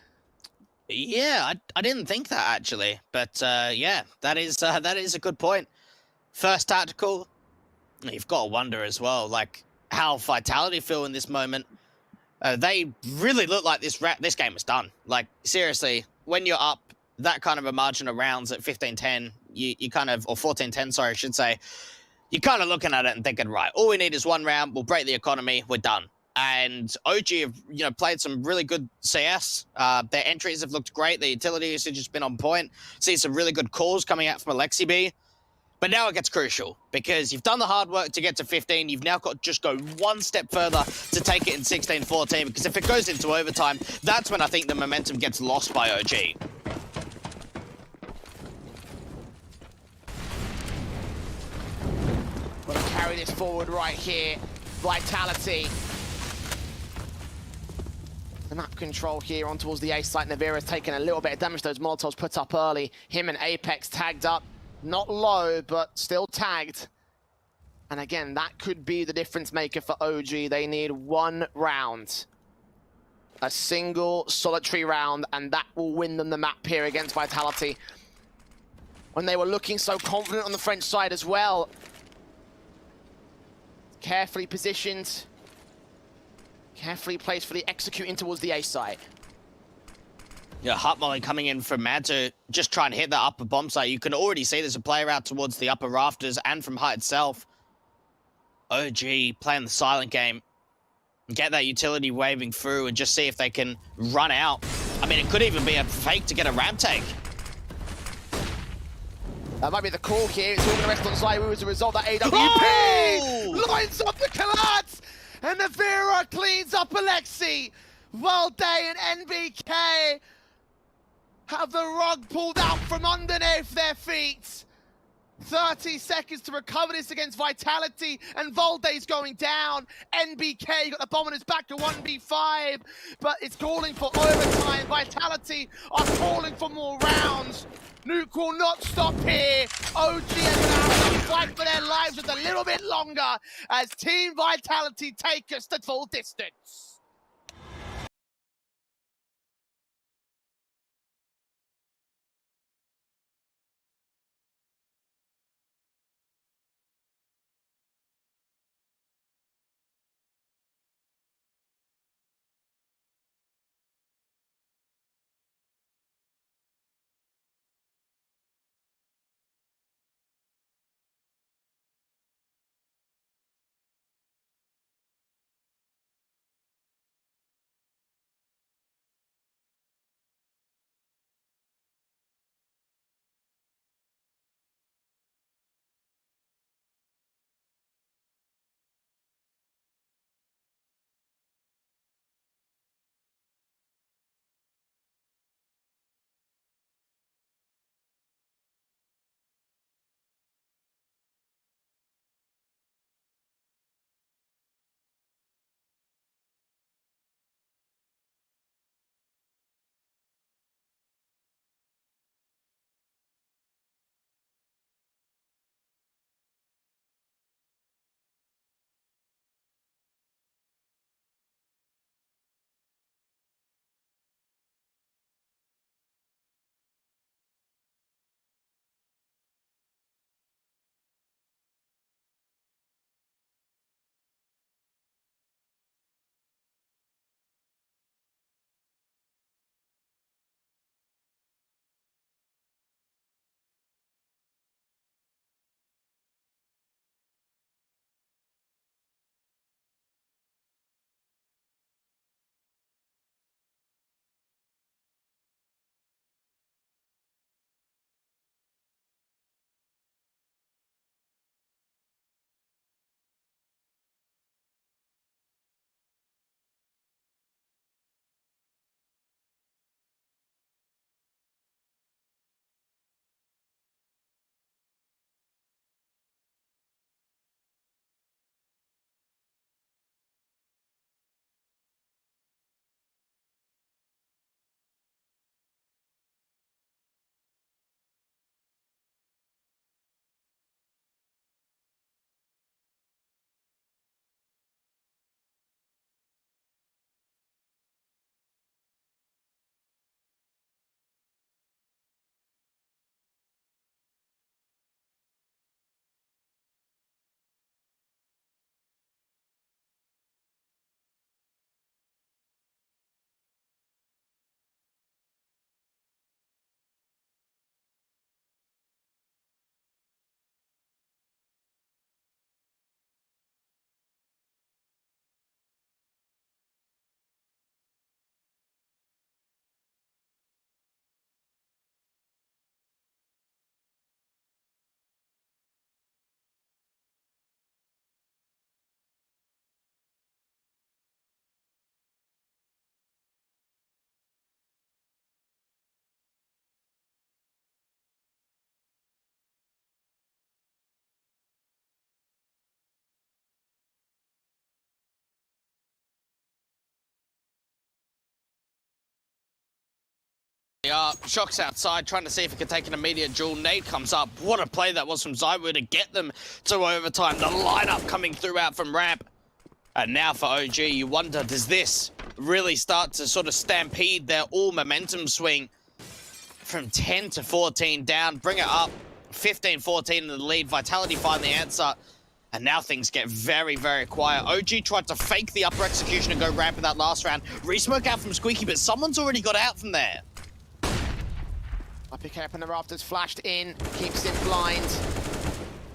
Yeah, I didn't think that, actually. But, yeah, that is a good point. First tactical, you've got to wonder as well, like, how Vitality feel in this moment. They really look like this game is done. Like, seriously, when you're up that kind of a margin of rounds at 15-10, you kind of, or 14-10, sorry, I should say, you're kind of looking at it and thinking, right, all we need is 1 round, we'll break the economy, we're done. And OG have, played some really good CS. Their entries have looked great. The utility usage has been on point. See some really good calls coming out from Alexibi. But now it gets crucial, because you've done the hard work to get to 15. You've now got to just go 1 step further to take it in 16-14, because if it goes into overtime, that's when I think the momentum gets lost by OG. We'll carry this forward right here. Vitality. The map control here on towards the A site. Navira's taking a little bit of damage. Those Molotovs put up early. Him and Apex tagged up. Not low, but still tagged. And again, that could be the difference maker for OG. They need 1 round. A single solitary round, and that will win them the map here against Vitality. When they were looking so confident on the French side as well. Carefully positioned. Carefully placed for the executing towards the A site. Yeah, Hot Molly coming in from Mad to just try and hit that upper bomb site. You can already see there's a player out towards the upper rafters and from Hut itself. OG playing the silent game. Get that utility waving through and just see if they can run out. I mean, it could even be a fake to get a ramp take. That might be the call here. It's all going to rest on Zywoo as a result. That AWP lines up the collapse, and the Vera cleans up Alexi. Valde and NBK have the rug pulled out from underneath their feet. 30 seconds to recover this against Vitality, and Valde's going down. NBK got the bomb on his back to 1v5, but it's calling for overtime. Vitality are calling for more rounds. Nuke will not stop here. OG is going to have to fight for their lives just a little bit longer as Team Vitality take us the full distance. Shock's outside, trying to see if he can take an immediate duel. Nade comes up. What a play that was from Zywoo to get them to overtime. The lineup coming through out from ramp. And now for OG, you wonder, does this really start to sort of stampede their all momentum swing from 10 to 14 down, bring it up, 15-14 in the lead. Vitality find the answer. And now things get very, very quiet. OG tried to fake the upper execution and go ramp in that last round. Resmoke out from Squeaky, but someone's already got out from there. I pick up in the rafters, flashed in, keeps him blind.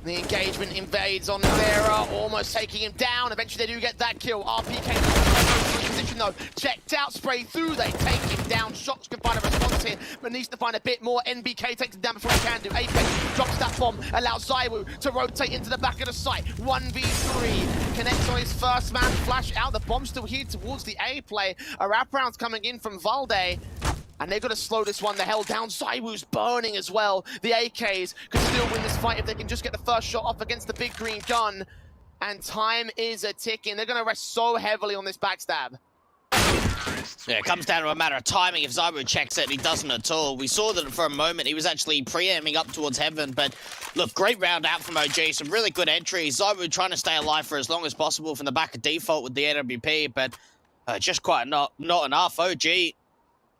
The engagement invades on Vera, almost taking him down. Eventually they do get that kill. RP came to the position though. Checked out, spray through, they take him down. Shox can find a response here, but needs to find a bit more. NBK takes him down before he can do. Apex drops that bomb, allows Zywoo to rotate into the back of the site. 1v3, connects on his first man, flash out. The bomb still here towards the A play. A wraparound's coming in from Valde. And they're going to slow this one the hell down. Zywoo's burning as well. The AKs could still win this fight if they can just get the first shot off against the big green gun. And time is a-ticking. They're going to rest so heavily on this backstab. Yeah, it comes down to a matter of timing. If Zywoo checks it, he doesn't at all. We saw that for a moment. He was actually pre-aiming up towards heaven. But look, great round out from OG. Some really good entries. Zywoo trying to stay alive for as long as possible from the back of default with the AWP. But just quite not enough. OG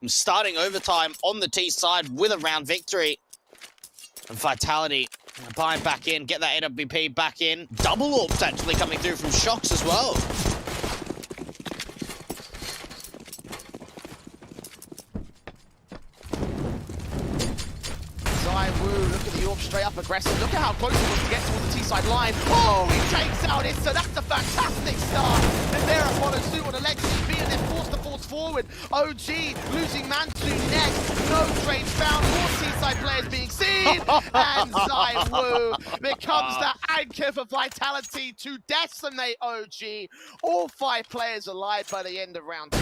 starting overtime on the T side with a round victory. And Vitality buying back in, get that AWP back in. Double AWPs actually coming through from Shox as well. Zywoo, look at the AWP straight up aggressive. Look at how close he was to get towards the T-side line. Oh, he takes out it, so that's a fantastic start. And there follows suit on Alexi B, and they're forced to force forward. OG losing Mantu next. No trade found. More T-side players being seen. And Zywoo becomes the anchor for Vitality to decimate OG. All 5 players alive by the end of round 2.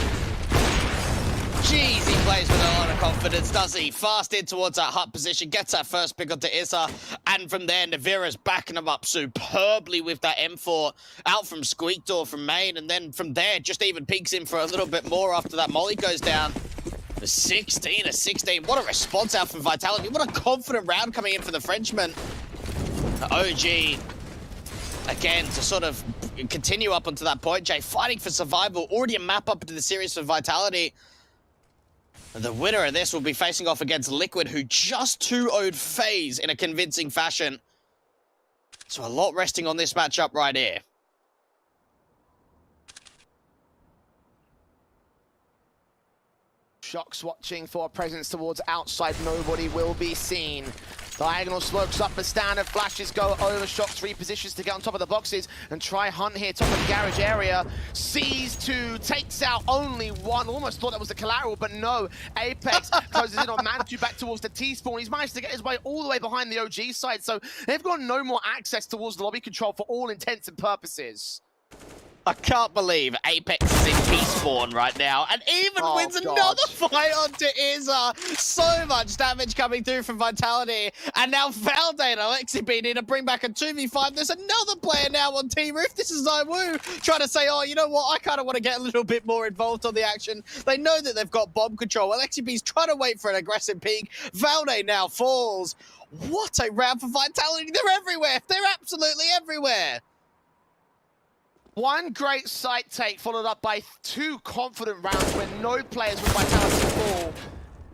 Jeez, he plays with a lot of confidence, does he? Fast in towards that hut position, gets that first pick onto Issa, and from there, Navira's backing him up superbly with that M4 out from Squeak Door from main, and then from there, just even peeks in for a little bit more after that molly goes down. A 16. What a response out from Vitality. What a confident round coming in for the Frenchman. OG, again, to sort of continue up onto that point, Jay, fighting for survival, already a map up into the series for Vitality. The winner of this will be facing off against Liquid, who just 2-0'd FaZe in a convincing fashion. So a lot resting on this matchup right here. Shox watching for a presence towards outside. Nobody will be seen. Diagonal smokes up the standard. Flashes go over. Shox repositions to get on top of the boxes and try hunt here. Top of the garage area. Sees 2. Takes out only 1. Almost thought that was the collateral, but no. Apex closes in on Mantu back towards the T-spawn. He's managed to get his way all the way behind the OG side, so they've got no more access towards the lobby control for all intents and purposes. I can't believe Apex is in T-spawn right now and even wins another fight onto Izza. So much damage coming through from Vitality. And now Valde and Alexi being in to bring back a 2v5. There's another player now on T-Roof. This is Zywoo trying to say, oh, you know what? I kind of want to get a little bit more involved on the action. They know that they've got bomb control. Alexi B's trying to wait for an aggressive peek. Valde now falls. What a round for Vitality. They're everywhere. They're absolutely everywhere. One great site take followed up by 2 confident rounds where no players with Vitality fall.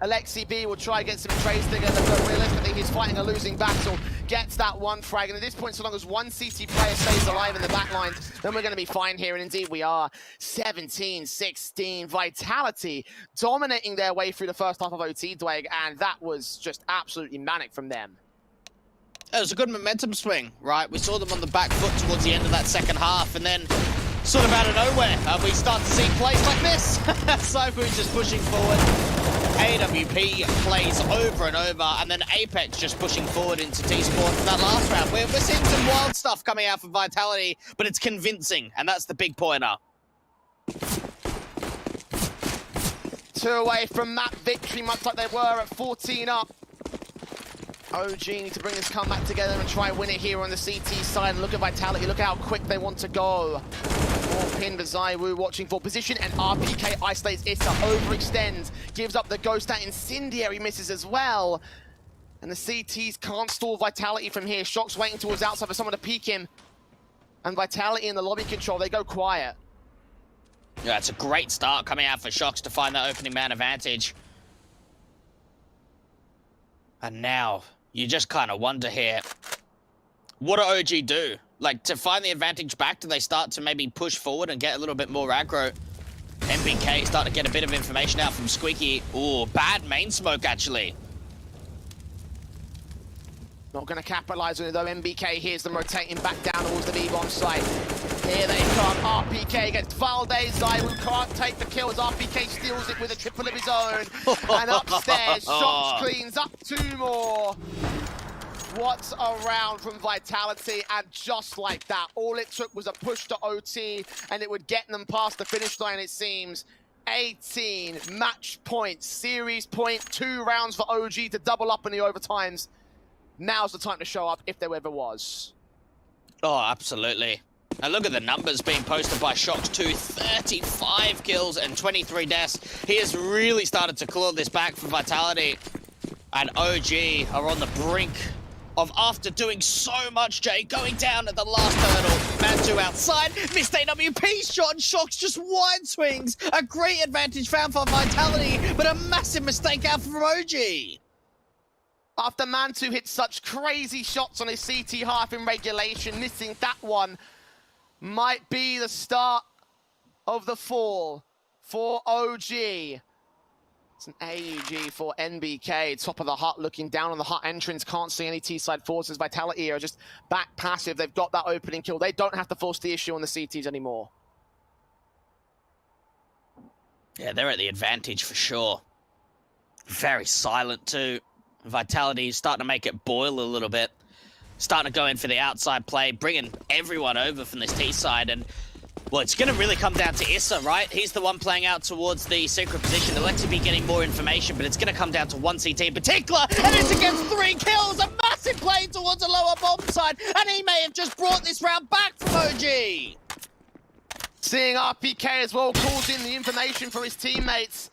Alexi B will try to get some trades together, but realistically he's fighting a losing battle. Gets that 1 frag, and at this point, so long as 1 CT player stays alive in the backline, then we're going to be fine here, and indeed we are. 17-16, Vitality dominating their way through the first half of OT, Dwayne, and that was just absolutely manic from them. It was a good momentum swing, right? We saw them on the back foot towards the end of that second half, and then sort of out of nowhere, we start to see plays like this. Zywoo just pushing forward. AWP plays over and over, and then Apex just pushing forward into T-spawn for that last round. We're seeing some wild stuff coming out from Vitality, but it's convincing, and that's the big pointer. 2 away from that victory, much like they were at 14 up. OG need to bring this comeback together and try and win it here on the CT side. And look at Vitality, look how quick they want to go. More pin to Zywoo, watching for position, and RPK isolates Issa, overextends, gives up the ghost, that incendiary misses as well. And the CTs can't stall Vitality from here. Shox waiting towards outside for someone to peek him. And Vitality in the lobby control, they go quiet. Yeah, it's a great start coming out for Shox to find that opening man advantage. And now, you just kind of wonder here, what do OG do? Like, to find the advantage back, do they start to maybe push forward and get a little bit more aggro? MBK starting to get a bit of information out from Squeaky. Ooh, bad main smoke, actually. Not going to capitalize on it, though. MBK hears them rotating back down towards the B-bomb site. Here they come, RPK against Valdezai, who can't take the kill as RPK steals it with a triple of his own. And upstairs, Shox cleans up 2 more. What's a round from Vitality, and just like that, all it took was a push to OT, and it would get them past the finish line, it seems. 18 match points, series point, 2 rounds for OG to double up in the overtimes. Now's the time to show up, if there ever was. Oh, absolutely. And look at the numbers being posted by Shox too. 35 kills and 23 deaths. He has really started to claw this back for Vitality. And OG are on the brink of, after doing so much, Jay, going down at the last hurdle. Mantu outside, missed AWP shot, and Shox just wide swings. A great advantage found for Vitality, but a massive mistake out from OG. After Mantu hit such crazy shots on his CT half in regulation, missing that one might be the start of the fall for OG. It's an AUG for NBK, top of the hut, looking down on the hut entrance. Can't see any T-side forces. Vitality are just back passive. They've got that opening kill. They don't have to force the issue on the CTs anymore. Yeah, they're at the advantage for sure. Very silent too. Vitality is starting to make it boil a little bit. Starting to go in for the outside play, bringing everyone over from this T-side, and well, it's going to really come down to Issa, right? He's the one playing out towards the secret position. Alexi be getting more information, but it's going to come down to one CT in particular, and it's against 3 kills, a massive play towards a lower bomb side, and he may have just brought this round back from OG. Seeing RPK as well, calls in the information for his teammates.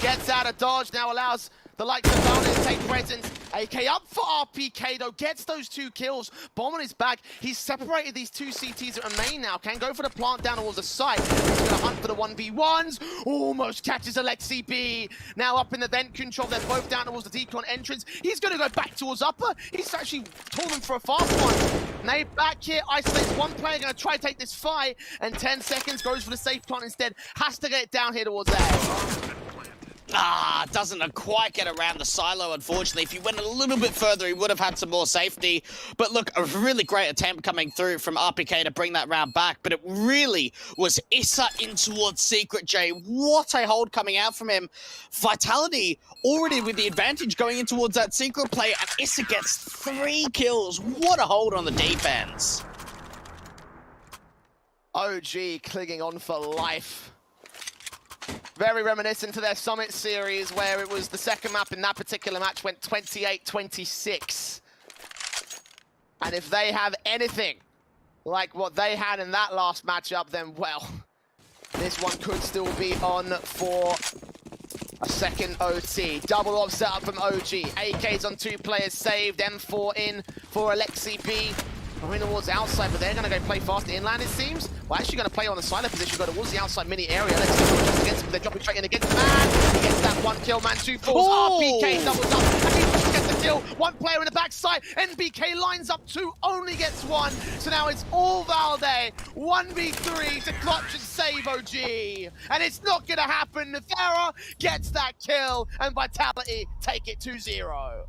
Gets out of dodge, now allows the likes of Valdez to take presence. AK up for RPK though, gets those 2 kills. Bomb on his back. He's separated these 2 CTs that remain now. Can go for the plant down towards the site. He's gonna hunt for the 1v1s. Almost catches Alexi B. Now up in the vent control. They're both down towards the decon entrance. He's gonna go back towards upper. He's actually told them for a fast one. Now back here, isolates one player, gonna try to take this fight. And 10 seconds, goes for the safe plant instead. Has to get it down here towards A. Doesn't quite get around the silo, unfortunately. If he went a little bit further, he would have had some more safety. But look, a really great attempt coming through from RPK to bring that round back. But it really was Issa in towards Secret, Jay. What a hold coming out from him. Vitality already with the advantage going in towards that Secret play, and Issa gets 3 kills. What a hold on the defense. OG clinging on for life. Very reminiscent to their Summit series, where it was the second map in that particular match went 28-26. And if they have anything like what they had in that last matchup, then, well, this one could still be on for a second OT. Double off setup from OG. AK's on 2 players saved. M4 in for Alexi B. Going towards the outside, but they're going to go play fast inland, it seems. Well, actually going to play on the silo position, go towards the outside mini area. Let's see what just against him. They're dropping straight in against Man. He gets that 1 kill, Man 2 falls. Oh! RPK doubles up, and he gets the kill. 1 player in the backside. NBK lines up 2, only gets 1. So now it's all Valde. 1v3 to clutch and save OG. And it's not going to happen. Nefera gets that kill, and Vitality take it 2-0.